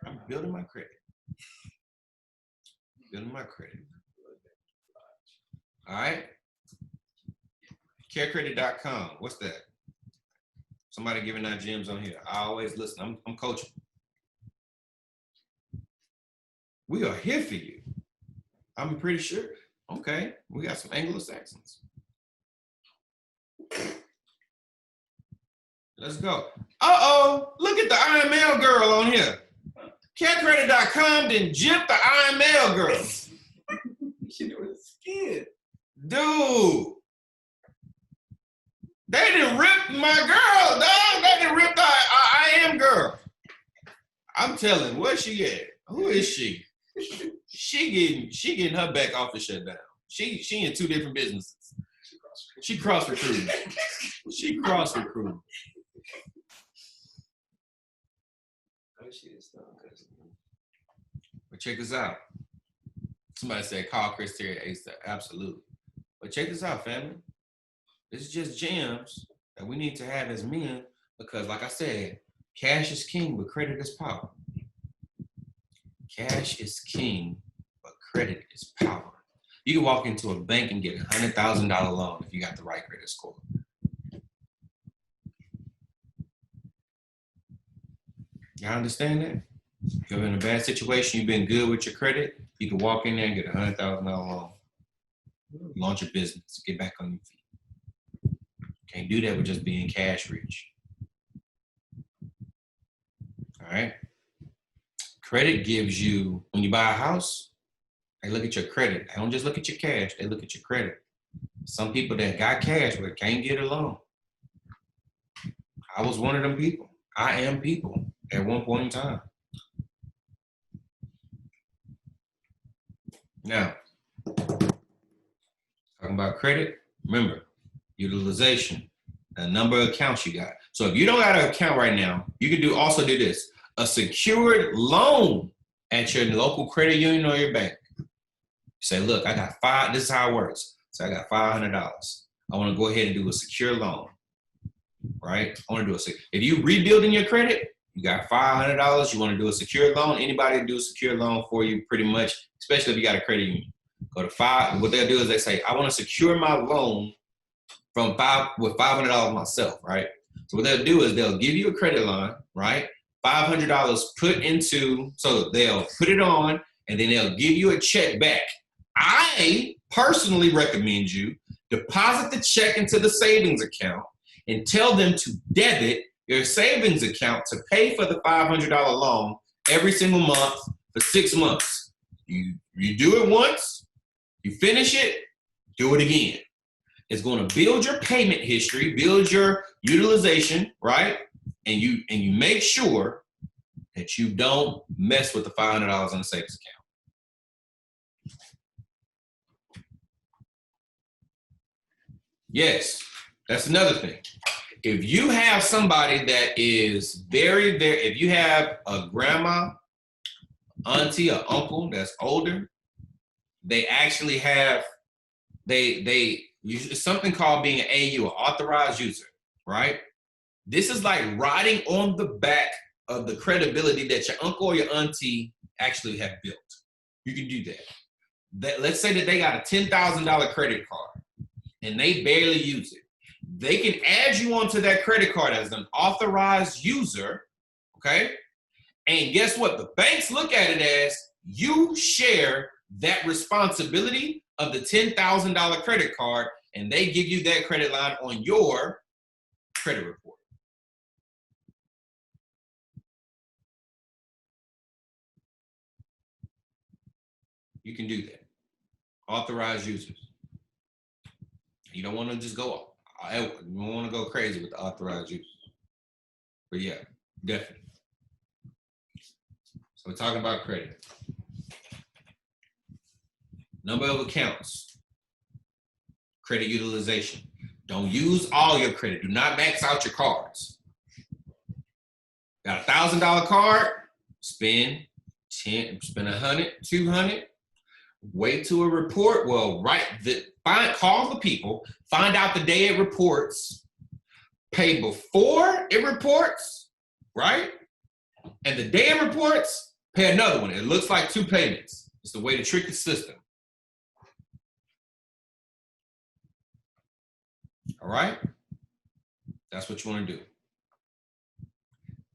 I'm building my credit. Building my credit. All right. Carecredit.com. What's that? Somebody giving out gems on here. I always listen. I'm coaching. We are here for you. I'm pretty sure. Okay. We got some Anglo-Saxons. Let's go. Uh-oh. Look at the IML girl on here. Carecredit.com then gypped the IML girl. She was scared. Dude. They didn't rip my girl, dog. They didn't rip the I am girl. I'm telling, where's she at? Who is she? She getting her back off the shutdown. She in two different businesses. She cross recruiting. She cross recruiting. But check this out. Somebody said call Chris Terry ASAP. Absolutely. But check this out, family. This is just gems that we need to have as men because, like I said, cash is king, but credit is power. Cash is king, but credit is power. You can walk into a bank and get a $100,000 loan if you got the right credit score. Y'all understand that? If you're in a bad situation, you've been good with your credit, you can walk in there and get a $100,000 loan. Launch a business, get back on your feet. Can't do that with just being cash rich. All right? Credit gives you, when you buy a house, they look at your credit. They don't just look at your cash, they look at your credit. Some people that got cash but can't get a loan. I was one of them people. I am people at one point in time. Now, talking about credit, remember, utilization, the number of accounts you got. So if you don't got an account right now, you can also do this. A secured loan at your local credit union or your bank. You say, look, I got this is how it works. So I got $500. I want to go ahead and do a secure loan. right? I want to do if you rebuilding your credit, you got $500, you want to do a secured loan, anybody can do a secured loan for you pretty much, especially if you got a credit union. Go to what they'll do is they say, I want to secure my loan with $500 myself, right? So what they'll do is they'll give you a credit line, right? $500 put into, so they'll put it on and then they'll give you a check back. I personally recommend you deposit the check into the savings account and tell them to debit your savings account to pay for the $500 loan every single month for 6 months. You do it once, you finish it, do it again. It's going to build your payment history, build your utilization, right? And you make sure that you don't mess with the $500 in the savings account. Yes, that's another thing. If you have somebody that is if you have a grandma, auntie, or uncle that's older, they actually have, it's something called being an AU, an authorized user, right? This is like riding on the back of the credibility that your uncle or your auntie actually have built. You can do that. Let's say that they got a $10,000 credit card and they barely use it. They can add you onto that credit card as an authorized user, okay? And guess what? The banks look at it as you share that responsibility of the $10,000 credit card, and they give you that credit line on your credit report. You can do that. Authorized users. You don't want to just go, you don't want to go crazy with the authorized users. But yeah, definitely. So we're talking about credit. Number of accounts. Credit utilization. Don't use all your credit. Do not max out your cards. Got a $1,000 card, spend 10, spend 100, 200. Wait till a report. Well, call the people, find out the day it reports, pay before it reports, right? And the day it reports, pay another one. It looks like 2 payments. It's the way to trick the system. All right? That's what you want to do.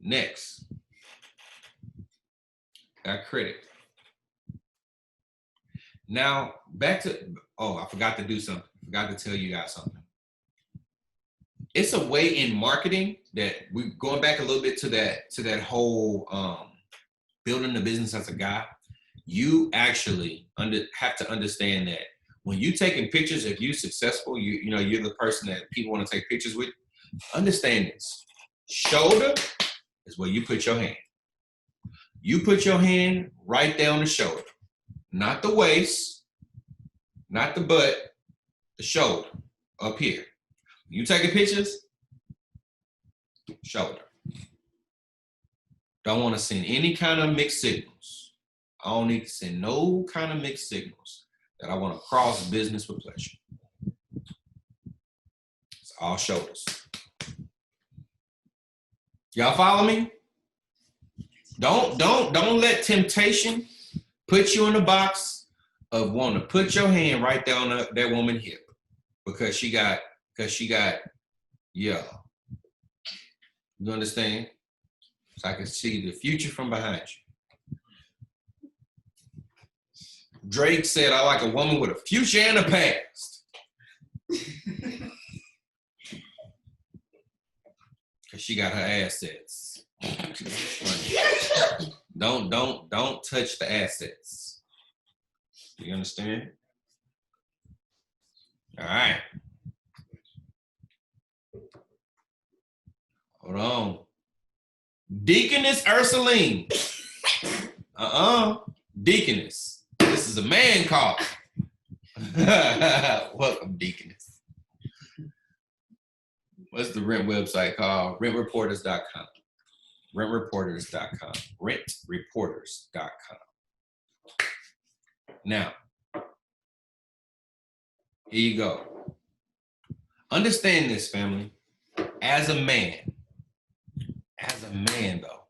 Next, got credit. Now, back to, I forgot to do something. Forgot to tell you guys something. It's a way in marketing that we're going back a little bit to that whole building the business as a guy. You actually have to understand that when you're taking pictures, if you're successful, you're the person that people want to take pictures with. Understand this. Shoulder is where you put your hand. You put your hand right there on the shoulder. Not the waist, not the butt, the shoulder, up here. You taking pictures, shoulder. Don't want to send any kind of mixed signals. I don't need to send no kind of mixed signals that I want to cross business with pleasure. It's all shoulders. Y'all follow me? Don't let temptation put you in the box of wanting to put your hand right there on that woman's hip because she got, yeah. You understand? So I can see the future from behind you. Drake said, I like a woman with a future and a past. Because she got her assets. Don't touch the assets. You understand? All right. Hold on. Deaconess Ursuline. Deaconess. This is a man call. Welcome, Deaconess. What's the rent website called? Rentreporters.com. Rentreporters.com. Rentreporters.com. Now, here you go. Understand this, family. As a man though,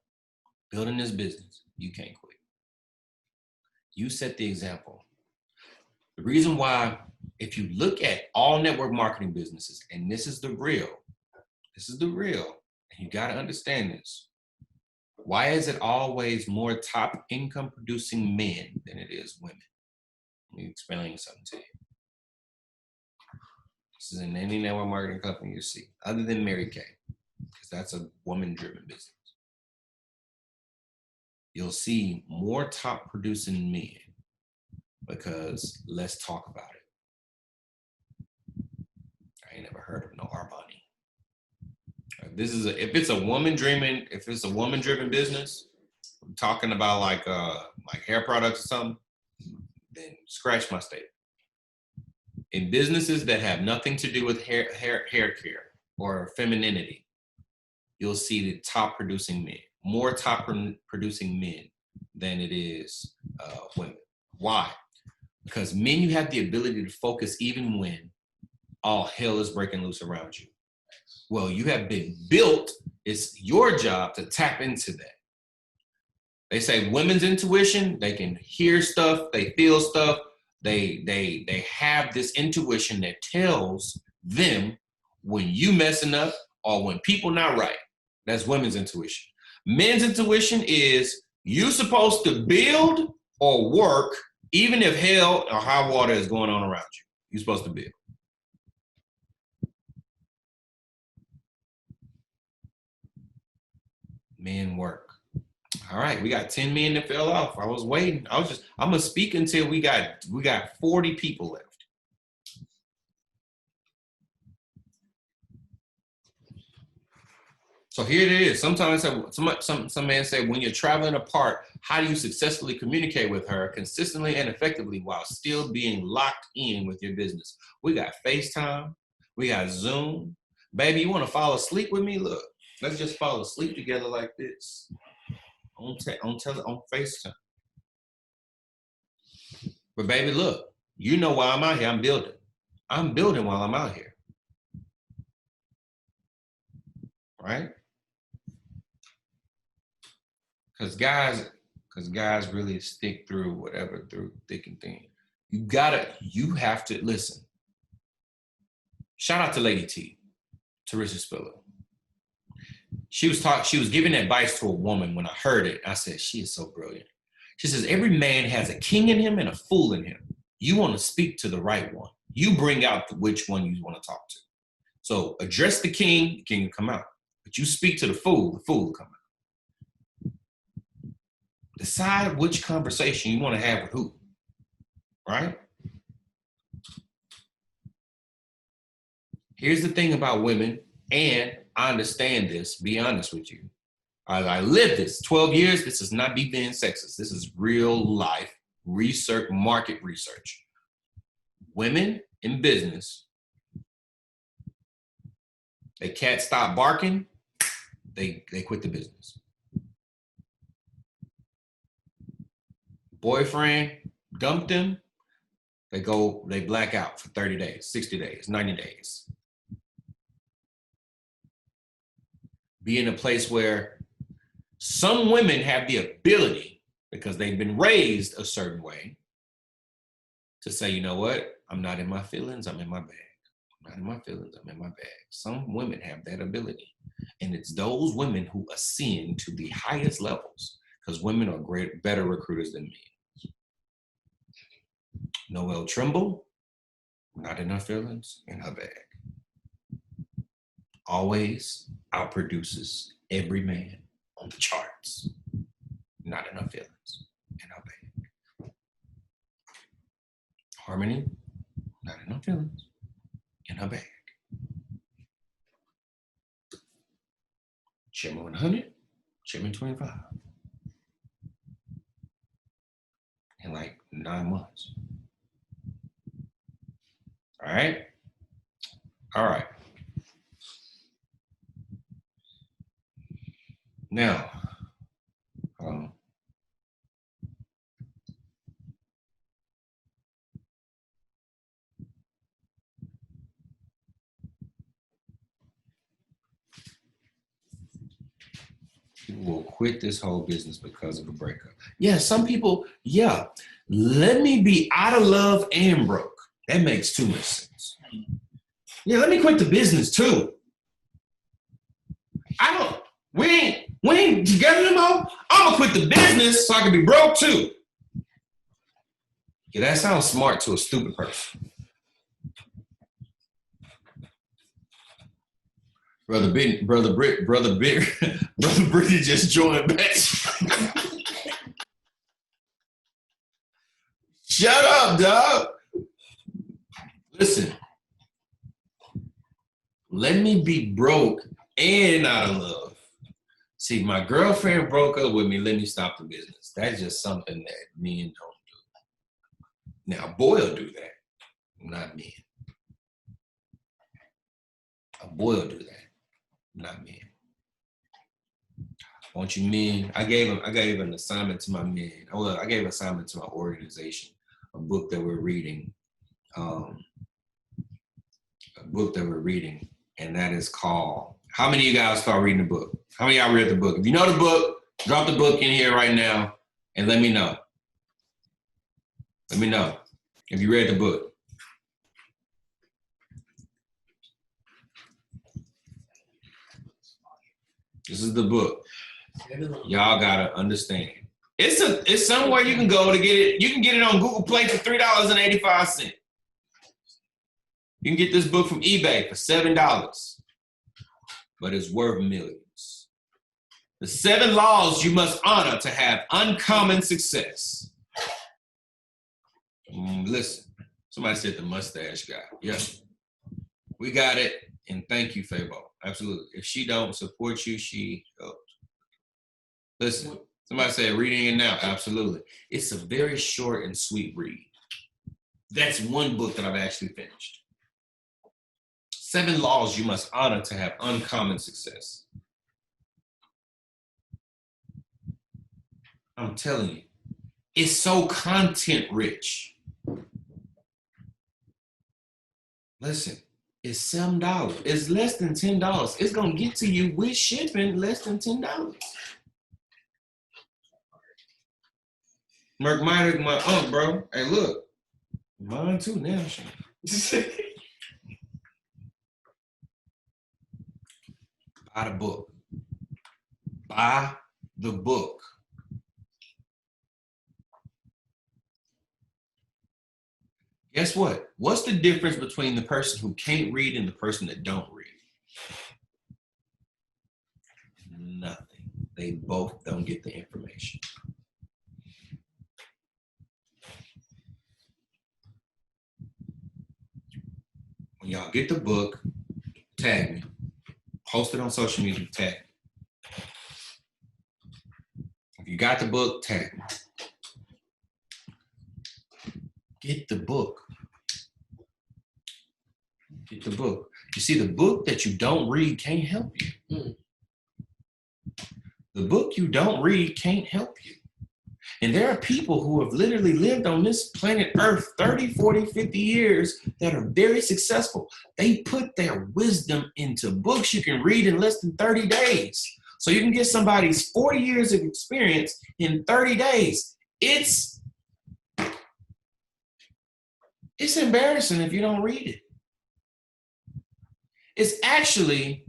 building this business, you can't quit. You set the example. The reason why, if you look at all network marketing businesses, and this is the real, and you got to understand this. Why is it always more top income producing men than it is women? Let me explain something to you. This is in any network marketing company you see, other than Mary Kay, because that's a woman-driven business. You'll see more top producing men because let's talk about it. I ain't never heard of no Arbani. If it's a woman-driven business, I'm talking about like hair products or something, then scratch my statement. In businesses that have nothing to do with hair care or femininity, you'll see the top producing men, more top producing men than it is women. Why? Because men, you have the ability to focus even when all hell is breaking loose around you. Well, you have been built. It's your job to tap into that. They say women's intuition, they can hear stuff, they feel stuff, they have this intuition that tells them when you messing up or when people not right. That's women's intuition. Men's intuition is you supposed to build or work even if hell or high water is going on around you. You're supposed to build. Men work. All right, we got 10 men that fell off. I was waiting. I'm gonna speak until we got 40 people left. So here it is. Sometimes some man say, when you're traveling apart, how do you successfully communicate with her consistently and effectively while still being locked in with your business? We got FaceTime, we got Zoom. Baby, you want to fall asleep with me? Look, let's just fall asleep together like this on FaceTime. But baby, look, you know why I'm out here. I'm building. I'm building while I'm out here. Right? Because guys really stick through whatever, through thick and thin. You have to listen. Shout out to Lady T, Teresa Spiller. She was giving advice to a woman. When I heard it, I said, she is so brilliant. She says, every man has a king in him and a fool in him. You want to speak to the right one. You bring out which one you want to talk to. So address the king will come out. But you speak to the fool will come out. Decide which conversation you want to have with who, right? Here's the thing about women, and I understand this, be honest with you. I lived this 12 years. This is not me being sexist. This is real life research, market research. Women in business, they can't stop barking, they quit the business. Boyfriend dumped them, they black out for 30 days, 60 days, 90 days. Be in a place where some women have the ability, because they've been raised a certain way, to say, you know what? I'm not in my feelings, I'm in my bag. I'm not in my feelings, I'm in my bag. Some women have that ability. And it's those women who ascend to the highest levels, because women are better recruiters than men. Noelle Trimble, not in her feelings, in her bag. Always outproduces every man on the charts. Not in her feelings, in her bag. Harmony, not in her feelings, in her bag. Chairman 100, Chairman 25. In like 9 months. All right? All right. Now, will quit this whole business because of a breakup. Yeah, some people, yeah. Let me be out of love and broke. That makes too much sense. Yeah, let me quit the business too. We ain't together no more. I'm gonna quit the business so I can be broke too. Yeah, that sounds smart to a stupid person. Brother Brittany just joined back. Shut up, dog. Listen, let me be broke and out of love. See, my girlfriend broke up with me. Let me stop the business. That's just something that men don't do. Now, a boy will do that, not men. A boy will do that, not men. I want you men. I gave an assignment to my men. Well, I gave an assignment to my organization, a book that we're reading. And that is called, how many of you guys start reading the book? How many of y'all read the book? If you know the book, drop the book in here right now and let me know. Let me know if you read the book. This is the book. Y'all gotta understand. It's somewhere you can go to get it. You can get it on Google Play for $3.85. You can get this book from eBay for $7, but it's worth millions. The 7 laws you must honor to have uncommon success. Listen, somebody said the mustache guy. Yeah, we got it, and thank you, Fabo. Absolutely. If she don't support you, she helped. Listen, somebody said reading it now. Absolutely. It's a very short and sweet read. That's one book that I've actually finished. 7 laws you must honor to have uncommon success. I'm telling you, it's so content rich. Listen, it's $7. It's less than $10. It's gonna get to you with shipping less than $10. Merc mine, my aunt, bro. Hey, look, mine too now. Buy the book. Buy the book. Guess what? What's the difference between the person who can't read and the person that don't read? Nothing. They both don't get the information. When y'all get the book, tag me. Post it on social media, tag me. If you got the book, tag me. Get the book. Get the book. You see, the book that you don't read can't help you. The book you don't read can't help you. And there are people who have literally lived on this planet Earth 30, 40, 50 years that are very successful. They put their wisdom into books you can read in less than 30 days. So you can get somebody's 40 years of experience in 30 days. It's embarrassing if you don't read it. It's actually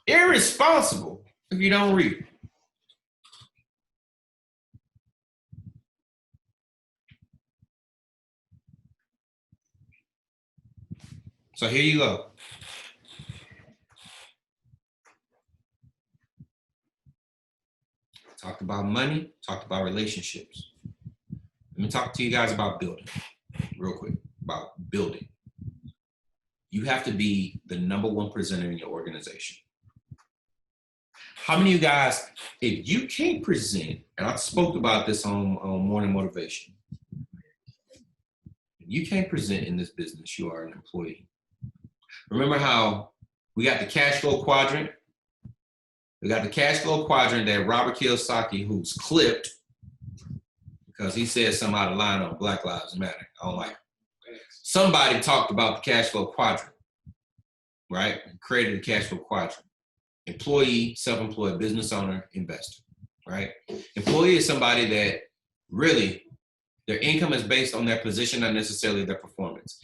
irresponsible if you don't read it. So here you go. Talked about money, talked about relationships. Let me talk to you guys about building, real quick, about building. You have to be the #1 presenter in your organization. How many of you guys, if you can't present, and I spoke about this on Morning Motivation, if you can't present in this business, you are an employee. Remember how we got the cash flow quadrant? We got the cash flow quadrant that Robert Kiyosaki, who's clipped because he said something out of line on Black Lives Matter. I don't like it. Somebody talked about the cash flow quadrant, right? And created the cash flow quadrant. employee, self-employed, business owner, investor, right? Employee is somebody that really, their income is based on their position, not necessarily their performance.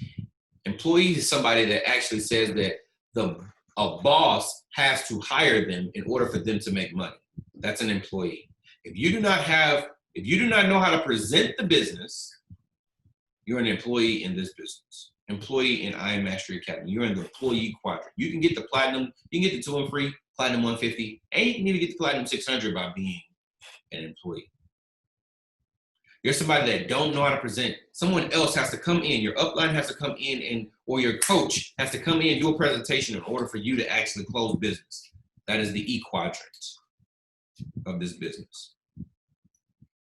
Employee is somebody that actually says that a boss has to hire them in order for them to make money. That's an employee. If you do not know how to present the business, you're an employee in this business. Employee in I Am Mastery Academy. You're in the employee quadrant. You can get the platinum, you can get the 2 and free, platinum 150, and you can even get the platinum 600 by being an employee. You're somebody that don't know how to present. Someone else has to come in. Your upline has to come in, or your coach has to come in and do a presentation in order for you to actually close business. That is the E quadrant of this business.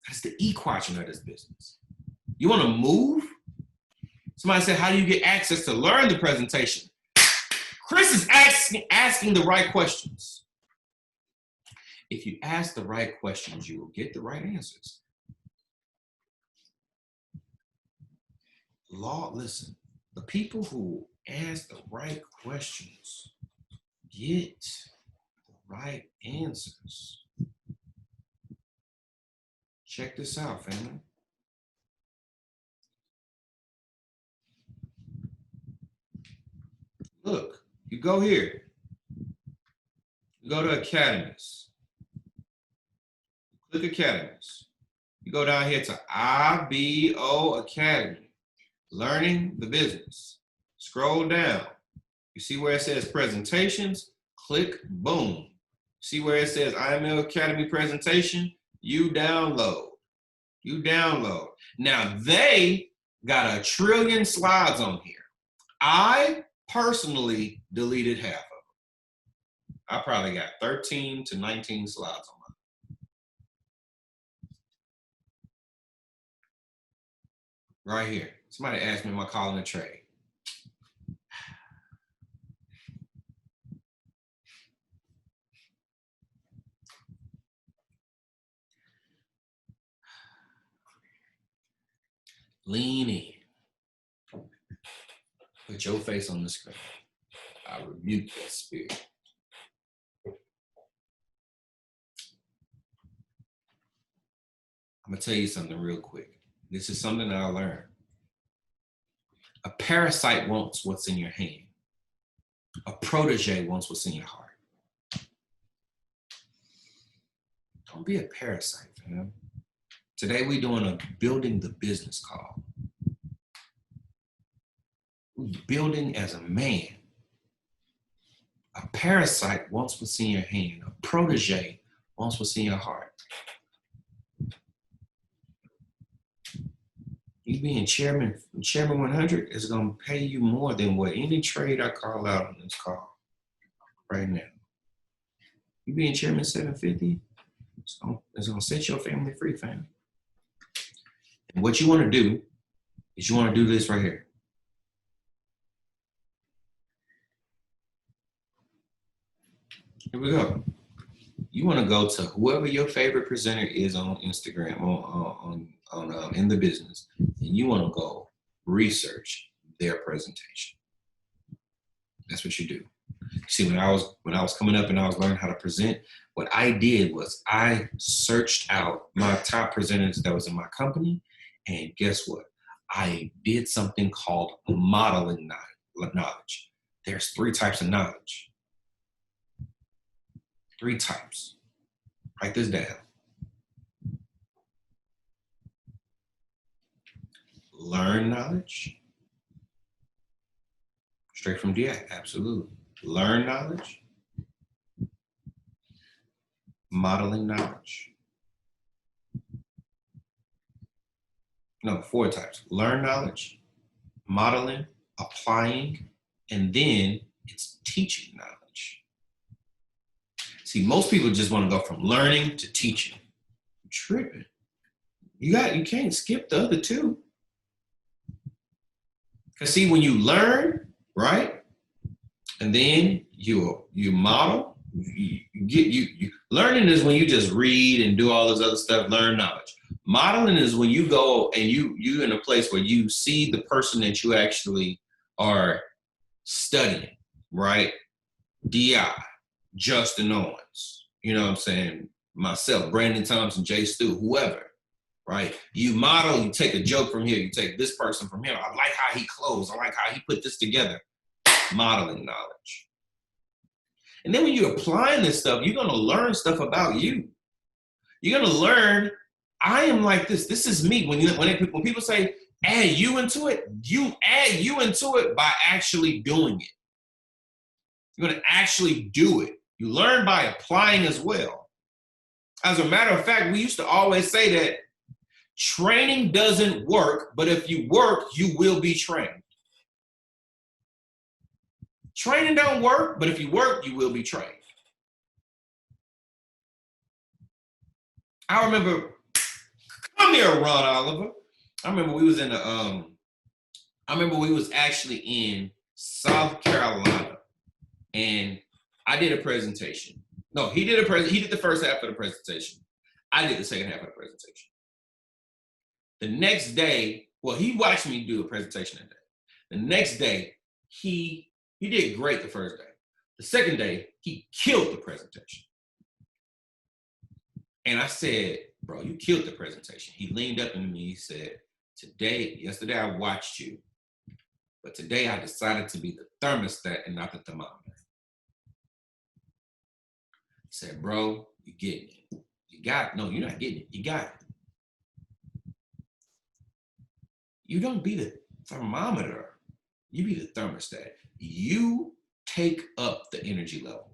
That's the E quadrant of this business. You want to move? Somebody said, how do you get access to learn the presentation? Chris is asking the right questions. If you ask the right questions, you will get the right answers. Listen, the people who ask the right questions get the right answers. Check this out, family. Look, you go here. You go to Academies. Click Academies. You go down here to IBO Academy. Learning the business. Scroll down. You see where it says presentations? Click, boom. See where it says IML Academy presentation? You download. You download. Now they got 1 trillion slides on here. I personally deleted half of them. I probably got 13 to 19 slides on mine. Right here. Somebody asked me, am I calling a trade? Lean in. Put your face on the screen. I rebuke that spirit. I'm going to tell you something real quick. This is something that I learned. A parasite wants what's in your hand. A protege wants what's in your heart. Don't be a parasite, fam. Today we're doing a building the business call. We're building as a man. A parasite wants what's in your hand. A protege wants what's in your heart. You being chairman 100 is going to pay you more than what any trade I call out on this call right now. You being chairman 750, it's going to set your family free, family. And what you want to do is you want to do this right here. Here we go. You want to go to whoever your favorite presenter is on Instagram, in the business, and you want to go research their presentation. That's what you do. See, when I was coming up and I was learning how to present, what I did was I searched out my top presenters that was in my company, and guess what? I did something called modeling knowledge. There's 3 types of knowledge. 3 types. Write this down. Learn knowledge. Straight from DI, absolutely. Learn knowledge. Modeling knowledge. No, 4 types. Learn knowledge, modeling, applying, and then it's teaching knowledge. See, most people just want to go from learning to teaching. I'm tripping. You can't skip the other 2. Because see, when you learn, right, and then you model, learning is when you just read and do all this other stuff, learn knowledge. Modeling is when you go and you in a place where you see the person that you actually are studying, right? DI. Justin Owens, you know what I'm saying? Myself, Brandon Thompson, Jay Stu, whoever, right? You model, you take a joke from here, you take this person from here. I like how he closed. I like how he put this together. Modeling knowledge. And then when you're applying this stuff, you're going to learn stuff about you. You're going to learn, I am like this. This is me. When people say, add you into it, you add you into it by actually doing it. You're going to actually do it. You learn by applying as well. As a matter of fact, we used to always say that training doesn't work, but if you work, you will be trained. Training don't work, but if you work, you will be trained. I remember, come here, Ron Oliver. I remember we was actually in South Carolina, and I did a presentation. No, he did the first half of the presentation. I did the second half of the presentation. The next day, well, he watched me do a presentation that day. The next day, he did great the first day. The second day, he killed the presentation. And I said, bro, you killed the presentation. He leaned up into me, he said, yesterday I watched you, but today I decided to be the thermostat and not the thermometer. He said, bro, you getting it. You got it. No, you're not getting it. You got it. You don't be the thermometer. You be the thermostat. You take up the energy level.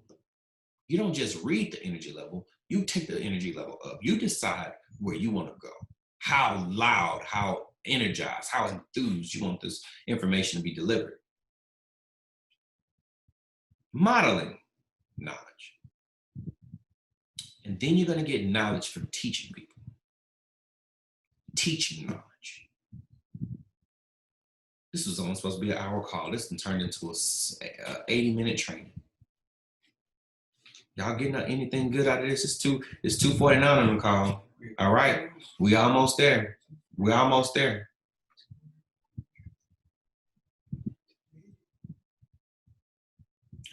You don't just read the energy level. You take the energy level up. You decide where you want to go. How loud, how energized, how enthused you want this information to be delivered. Modeling knowledge. And then you're going to get knowledge from teaching people. Teaching knowledge. This was only supposed to be an hour call. This turned into a 80-minute training. Y'all getting anything good out of this? It's 2:49 on the call. All right, we almost there. We almost there.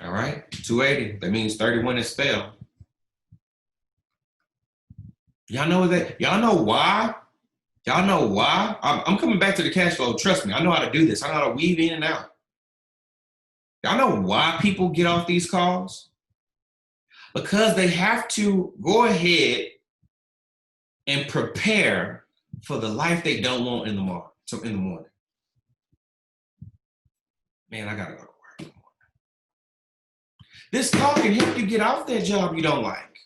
All right, 280. That means 31 is failed. Y'all know that? Y'all know why? Y'all know why? I'm coming back to the cash flow. Trust me, I know how to do this. I know how to weave in and out. Y'all know why people get off these calls? Because they have to go ahead and prepare for the life they don't want in the morning. Man, I gotta go to work in the morning. This call can help you get off that job you don't like.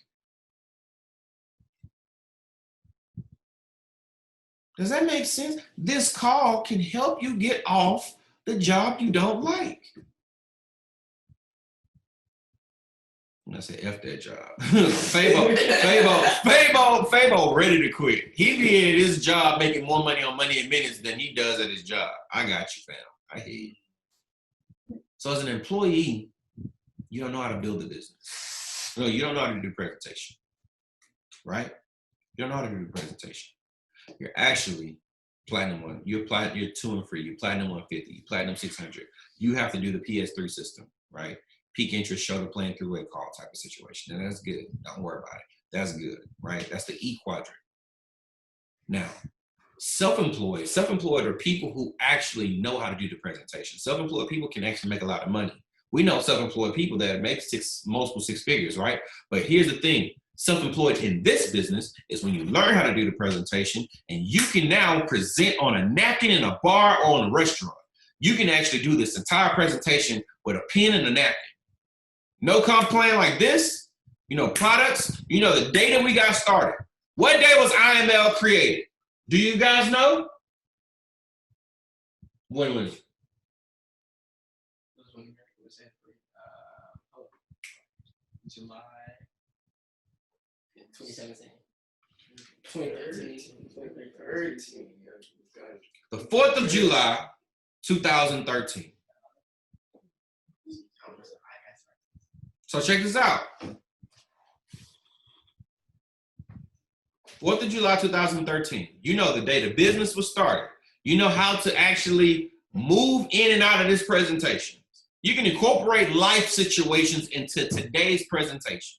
Does that make sense? This call can help you get off the job you don't like. I said, F that job. Fabo ready to quit. He be at his job making more money on Money in Minutes than he does at his job. I got you, fam. I hear you. So as an employee, you don't know how to build a business. No, you don't know how to do presentation, right? You don't know how to do presentation. You're actually platinum one. You're 2 and 3. You're platinum 150. You platinum 600. You have to do the PS3 system, right? Peak interest, shoulder playing through a call type of situation. And that's good. Don't worry about it. That's good, right? That's the E quadrant. Now, self-employed are people who actually know how to do the presentation. Self-employed people can actually make a lot of money. We know self-employed people that make multiple six figures, right? But here's the thing. Self-employed in this business is when you learn how to do the presentation and you can now present on a napkin in a bar or in a restaurant. You can actually do this entire presentation with a pen and a napkin. No comp plan like this, products, the day that we got started. What day was IML created? Do you guys know? When was it? July 2017. 2013. The 4th of July, 2013. So check this out. 4th of July, 2013. You know the day the business was started. You know how to actually move in and out of this presentation. You can incorporate life situations into today's presentation.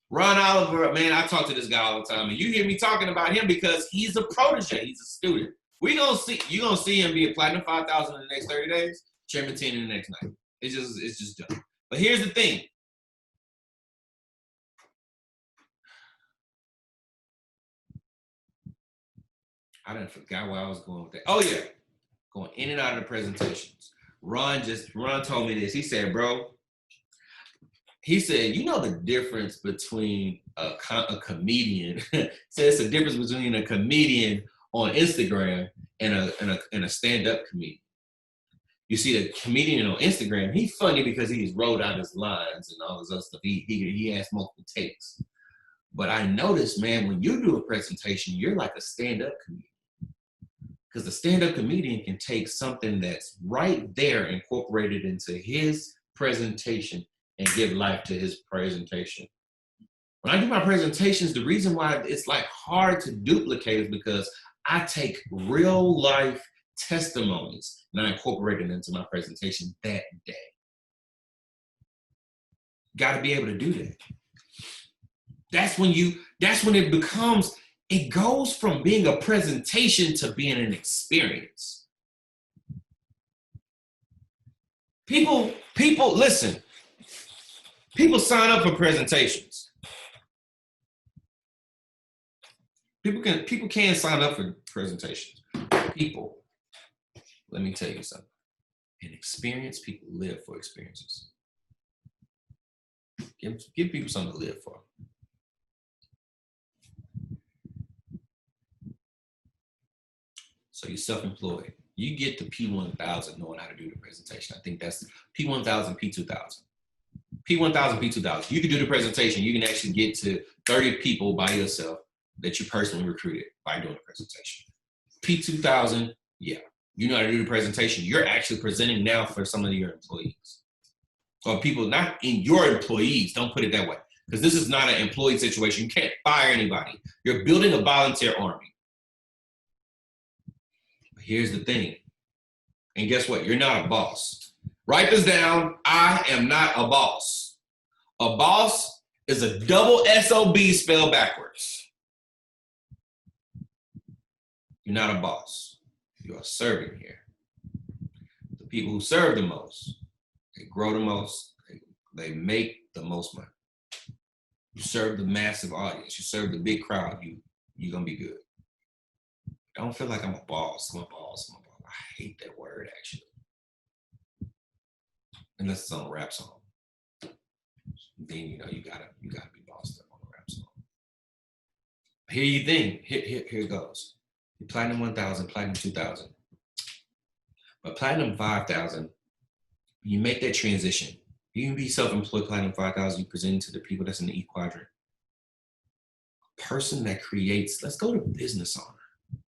Ron Oliver, man, I talk to this guy all the time, and you hear me talking about him because he's a protege, he's a student. You're gonna see him be a platinum 5,000 in the next 30 days, chairman 10 in the next 90. It's just done. But here's the thing. I done forgot where I was going with that. Oh yeah, going in and out of the presentations. Ron told me this. He said, bro, you know the difference between a comedian. Says the difference between a comedian on Instagram and a stand-up comedian. You see the comedian on Instagram, he's funny because he's wrote out his lines and all this other stuff. He has multiple takes. But I noticed, man, when you do a presentation, you're like a stand-up comedian. Because the stand-up comedian can take something that's right there incorporated into his presentation and give life to his presentation. When I do my presentations, the reason why it's like hard to duplicate is because I take real life testimonies and I incorporate it into my presentation that day. Got to be able to do that. That's when it goes from being a presentation to being an experience. People, listen. People sign up for presentations. People can sign up for presentations. People, let me tell you something. In experience, people live for experiences. Give people something to live for. So you're self-employed. You get the P1000 knowing how to do the presentation. I think that's P1000, P2000. P1000, P2000. You can do the presentation. You can actually get to 30 people by yourself that you personally recruited by doing the presentation. P2000, yeah. You know how to do the presentation. You're actually presenting now for some of your employees. Or people, not in your employees, don't put it that way. Because this is not an employee situation. You can't fire anybody. You're building a volunteer army. But here's the thing. And guess what? You're not a boss. Write this down. I am not a boss. A boss is a double SOB spelled backwards. You're not a boss. You are serving here. The people who serve the most, they grow the most, they make the most money. You serve the massive audience. You serve the big crowd. You're going to be good. I don't feel like I'm a boss. I'm a boss. I hate that word, actually. Unless it's on a rap song. Then, you gotta be bossed up on a rap song. Here you think. Here it goes. Platinum 1000, Platinum 2000. But Platinum 5000, you make that transition. You can be self-employed Platinum 5000, you present it to the people that's in the Quadrant. A person that creates, let's go to business owner.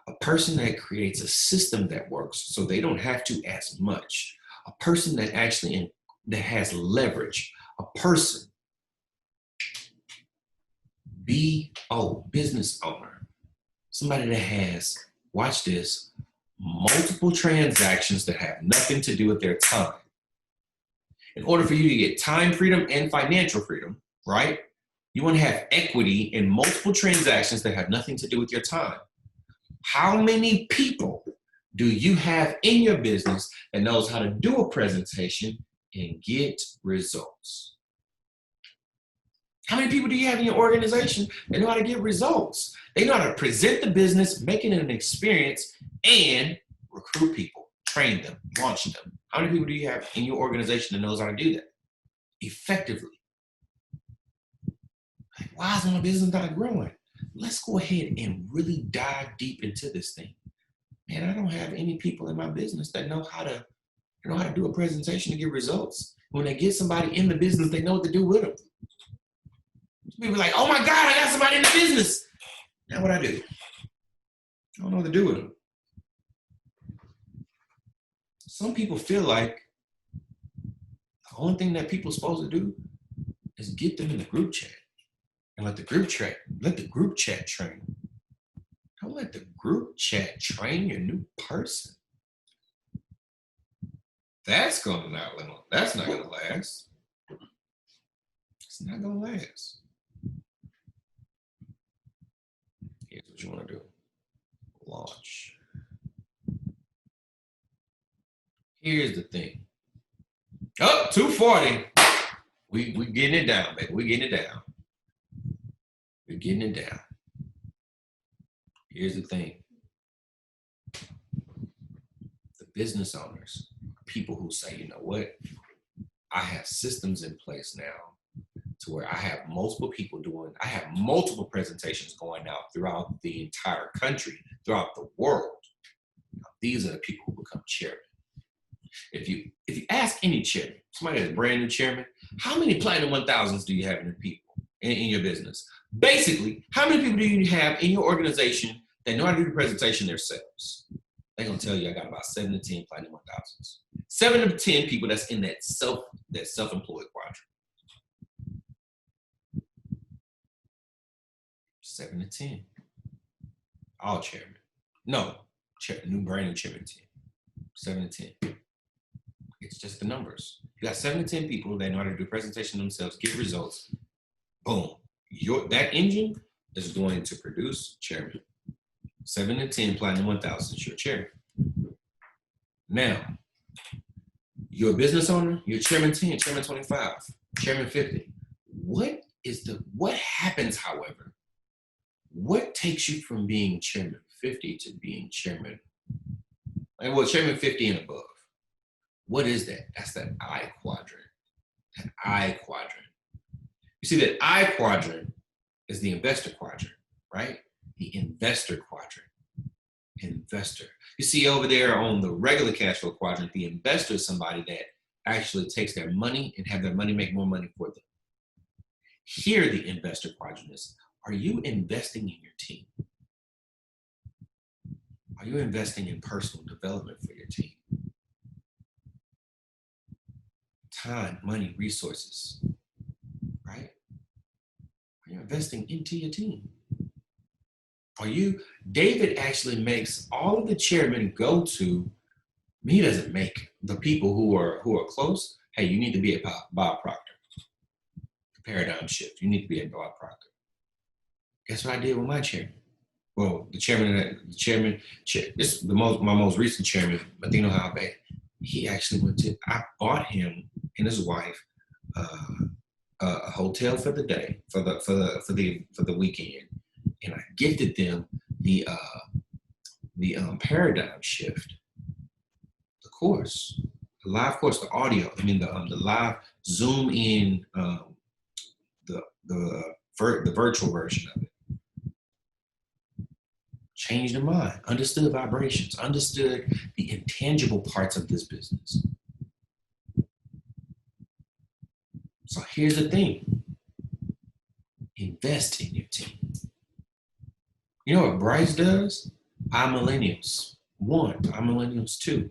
A person that creates a system that works so they don't have to ask much. A person that actually that has leverage. A person. Business owner. Somebody that has, watch this, multiple transactions that have nothing to do with their time. In order for you to get time freedom and financial freedom, right? You want to have equity in multiple transactions that have nothing to do with your time. How many people do you have in your business that knows how to do a presentation and get results? How many people do you have in your organization that know how to get results? They know how to present the business, make it an experience, and recruit people, train them, launch them. How many people do you have in your organization that knows how to do that effectively? Like, why is my business not growing? Let's go ahead and really dive deep into this thing. Man, I don't have any people in my business that know how to do a presentation to get results. When they get somebody in the business, they know what to do with them. People are like, oh my God, I got somebody in the business. Now what I do? I don't know what to do with them. Some people feel like the only thing that people are supposed to do is get them in the group chat and let the group chat train. Don't let the group chat train your new person. That's not gonna last. It's not gonna last. Here's what you want to do. Launch. Here's the thing. Oh, 240. We getting it down, baby. We getting it down. We're getting it down. Here's the thing. The business owners, people who say, you know what? I have systems in place now to where I have multiple presentations going out throughout the entire country, throughout the world. These are the people who become chairman. If you ask any chairman, somebody that's a brand new chairman, how many Platinum 1000s do you have in your people, in your business? Basically, how many people do you have in your organization that know how to do the presentation themselves? They're gonna tell you I got about 7 to 10 Platinum 1000s. 7 to 10 people that's in that self-employed quadrant. 7 to 10. All chairman. No, brand new chairman team. 7 to 10. It's just the numbers. You got 7 to 10 people that know how to do a presentation themselves, get results. Boom. That engine is going to produce chairman. 7 to 10 Platinum 1000 is your chairman. Now, you're a business owner, you're chairman 10, chairman 25, chairman 50. What happens, however? What takes you from being chairman 50 to being chairman 50 and above? What is that? That's that I quadrant. That I quadrant. You see, that I quadrant is the investor quadrant, right? The investor quadrant. Investor. You see over there on the regular cash flow quadrant, the investor is somebody that actually takes their money and have their money make more money for them. Here, the investor quadrant is, are you investing in your team? Are you investing in personal development for your team? Time, money, resources, right? Are you investing into your team? David actually makes all of the chairmen go to, he doesn't make the people who are close, hey, you need to be at Bob Proctor. Paradigm shift, you need to be at Bob Proctor. Guess what I did with my chairman? Well, my most recent chairman, Mathino Halbe, he actually I bought him and his wife a hotel for the day, for the weekend, and I gifted them the paradigm shift, the course, the live course, the audio. I mean the live Zoom in, the virtual version of it. Changed their mind, understood vibrations, understood the intangible parts of this business. So here's the thing. Invest in your team. You know what Bryce does? iMillennials 1, iMillennials 2.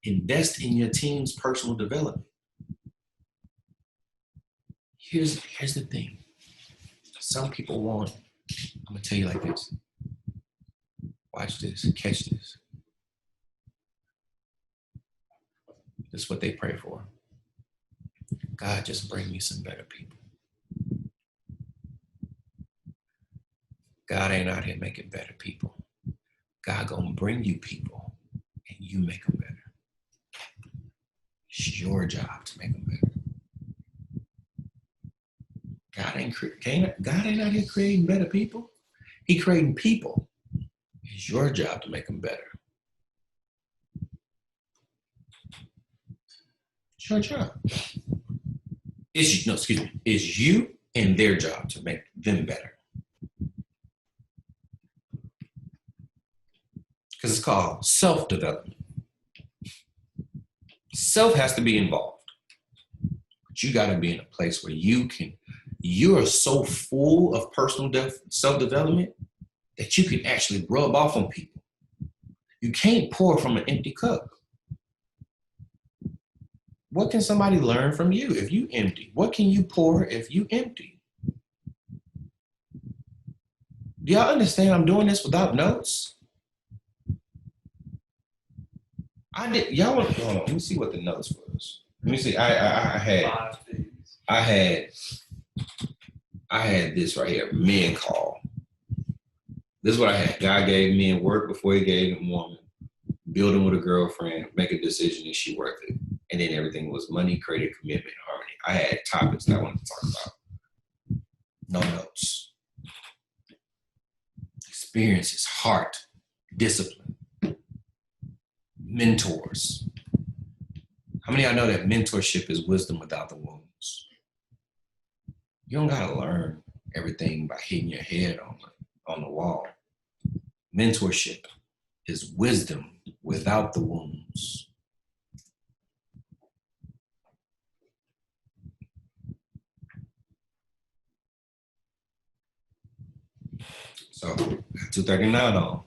Invest in your team's personal development. Here's the thing. Some people want, I'm gonna tell you like this. Watch this, catch this. This is what they pray for. God, just bring me some better people. God ain't out here making better people. God gonna bring you people and you make them better. It's your job to make them better. God ain't out here creating better people. He creating people. It's your job to make them better. It's your job. It's you and their job to make them better. Because it's called self-development. Self has to be involved. But you got to be in a place where you are so full of personal self-development that you can actually rub off on people. You can't pour from an empty cup. What can somebody learn from you if you empty? What can you pour if you empty? Do y'all understand I'm doing this without notes? I did. Y'all want? Hold on. Let me see what the notes was. Let me see. I had this right here. Men call. This is what I had. God gave men work before he gave him woman. Building with a girlfriend, make a decision, is she worth it? And then everything was money, credit, commitment, harmony. I had topics that I wanted to talk about. No notes. Experiences, heart, discipline, mentors. How many of y'all know that mentorship is wisdom without the wounds? You don't gotta learn everything by hitting your head on the wall. Mentorship is wisdom without the wounds. So 239 on.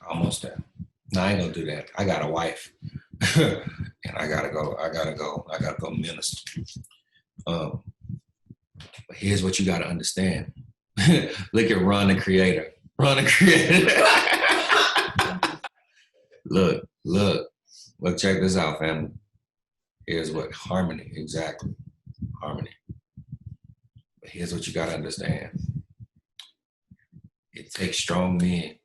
Almost there. No, I ain't gonna do that. I got a wife. And I gotta go minister. But here's what you gotta understand. Look at Ron the Creator. Ron the Creator. Look, check this out, family. Here's what harmony, exactly. Harmony. But here's what you gotta understand. It takes strong men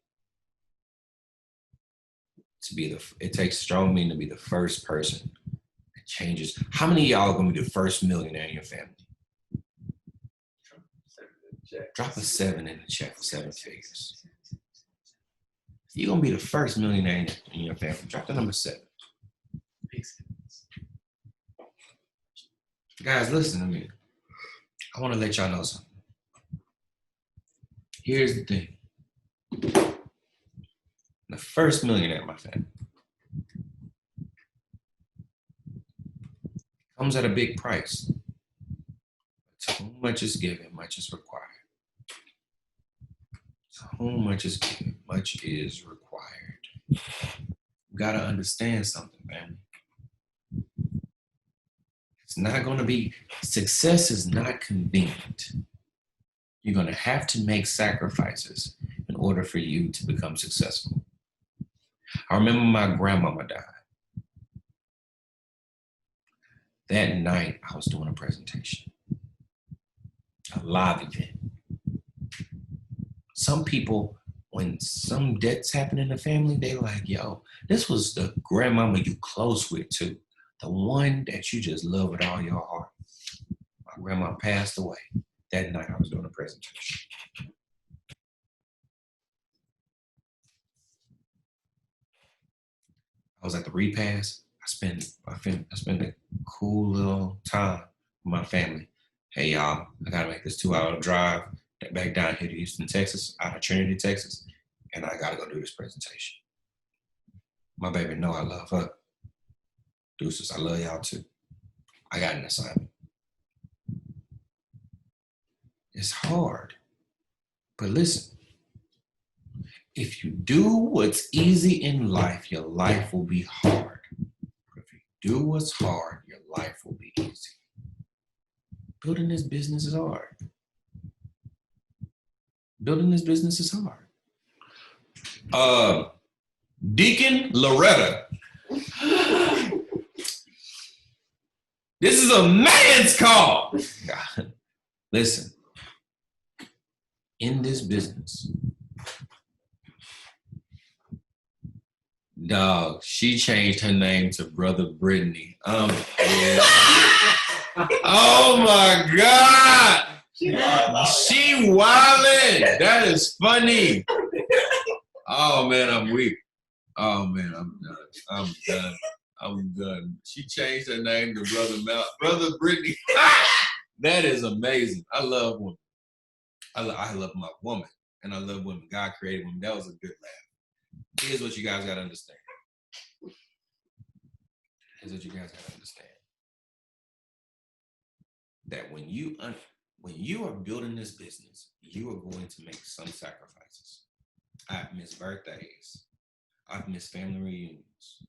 to be the first person that changes. How many of y'all are gonna be the first millionaire in your family? Drop a 7 in the chat for 7 figures. You're gonna be the first millionaire in your family. Drop the number 7. Guys, listen to me. I want to let y'all know something. Here's the thing. The first millionaire in my family comes at a big price. To whom much is given, much is required. To whom much is given, much is required. You gotta understand something, man. It's not gonna be, success is not convenient. You're gonna have to make sacrifices in order for you to become successful. I remember my grandmama died. That night, I was doing a presentation, a live event. Some people, when some deaths happen in the family, they like, yo, this was the grandmama you close with too. The one that you just love with all your heart. My grandma passed away that night I was doing a presentation. I was at the repast. I spent a cool little time with my family. Hey y'all, I gotta make this 2-hour drive back down here to Houston, Texas, out of Trinity, Texas, and I gotta go do this presentation. My baby know I love her. Deuces, I love y'all too. I got an assignment. It's hard, but listen, if you do what's easy in life, your life will be hard. But if you do what's hard, your life will be easy. Building this business is hard. Building this business is hard. Deacon Loretta. This is a man's call. Listen, in this business, dog, she changed her name to Brother Brittany. Yeah. Oh my God. She wildin'. That is funny. Oh man, I'm weak. Oh man, I'm done. She changed her name to Brother Brittany. That is amazing. I love women. I love my woman, and I love women. God created women. That was a good laugh. Here's what you guys gotta understand. That when you are building this business, you are going to make some sacrifices. I've missed birthdays. I've missed family reunions.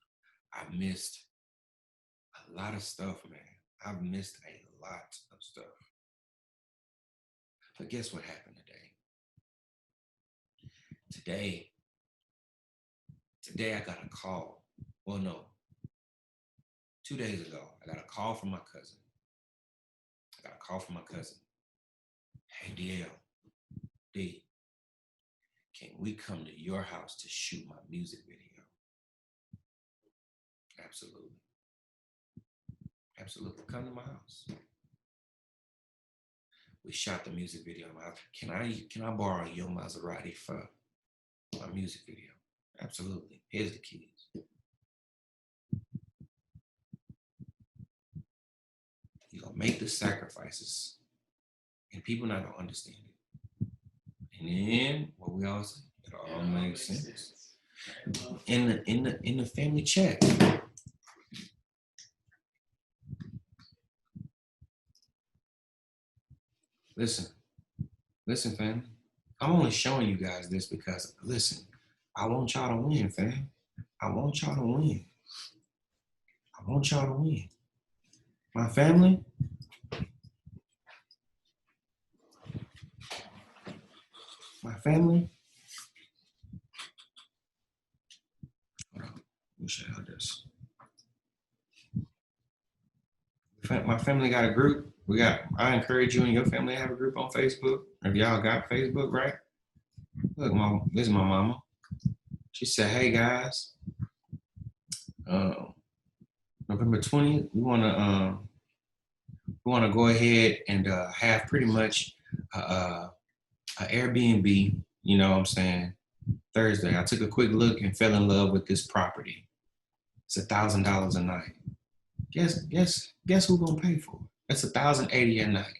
I've missed a lot of stuff, man. I've missed a lot of stuff. But guess what happened today? Today I got a call Well, no. 2 days ago, I got a call from my cousin. Hey, DL, D, can we come to your house to shoot my music video? Absolutely. Absolutely. Come to my house. We shot the music video in my house. Can I borrow your Maserati for my music video? Absolutely. Here's the keys. You're gonna make the sacrifices, and people not gonna understand it. And then what we all say, it all makes sense. In the family chat. Listen, fam. I'm only showing you guys this because, listen, I want y'all to win, fam. I want y'all to win. My family, hold on, let me show y'all this. My family got a group. I encourage you and your family to have a group on Facebook. If y'all got Facebook, right? Look, Mom, this is my mama. She said, hey guys, November 20th, we wanna go ahead and have pretty much a Airbnb, you know what I'm saying, Thursday. I took a quick look and fell in love with this property. It's $1,000 a night. Guess who's gonna pay for it? That's $1,080 a night.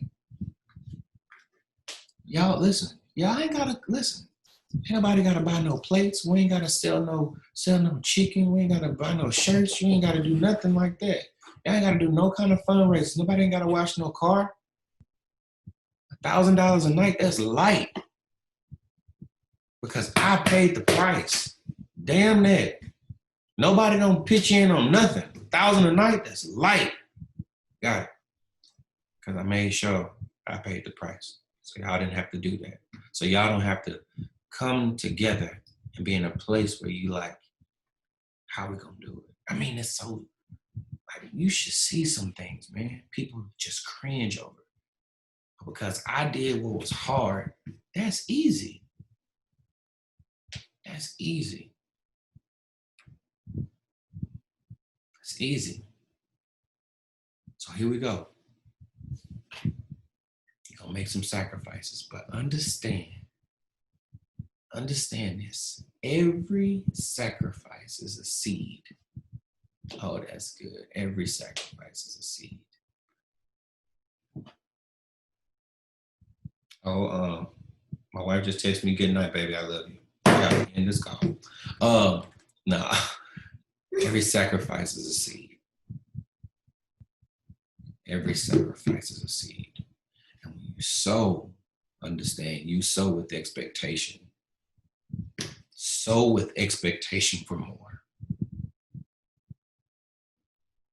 Y'all listen. Y'all ain't gotta listen. Ain't nobody gotta buy no plates. We ain't gotta sell no chicken. We ain't gotta buy no shirts. You ain't gotta do nothing like that. Y'all ain't gotta do no kind of fundraising. Nobody ain't gotta wash no car. $1,000 a night, that's light. Because I paid the price. Damn that. Nobody don't pitch in on nothing. $1,000 a night, that's light. Got it. Because I made sure I paid the price. So y'all didn't have to do that. So y'all don't have to come together and be in a place where you like, how we gonna do it? I mean, it's so, like, you should see some things, man. People just cringe over it. Because I did what was hard, that's easy. That's easy. It's easy. So here we go. You're gonna make some sacrifices, but understand this. Every sacrifice is a seed. Oh, that's good. Every sacrifice is a seed. Oh, my wife just texted me, good night, baby, I love you. I gotta end this call. Nah. Every sacrifice is a seed. Every sacrifice is a seed. And when you sow, understand, you sow with expectation. Sow with expectation for more.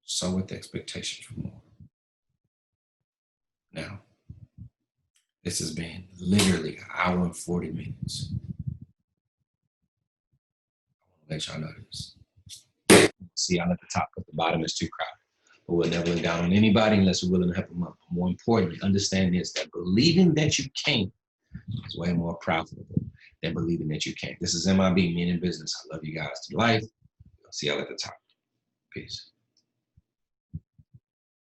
Sow with expectation for more. Now, this has been literally an hour and 40 minutes. I want to let y'all know this. See, y'all at the top, but the bottom is too crowded. But we'll never look down on anybody unless we're willing to help them up. More importantly, understand this, that believing that you can is way more profitable than believing that you can't. This is MIB, Men in Business. I love you guys to life. I'll see y'all at the top. Peace.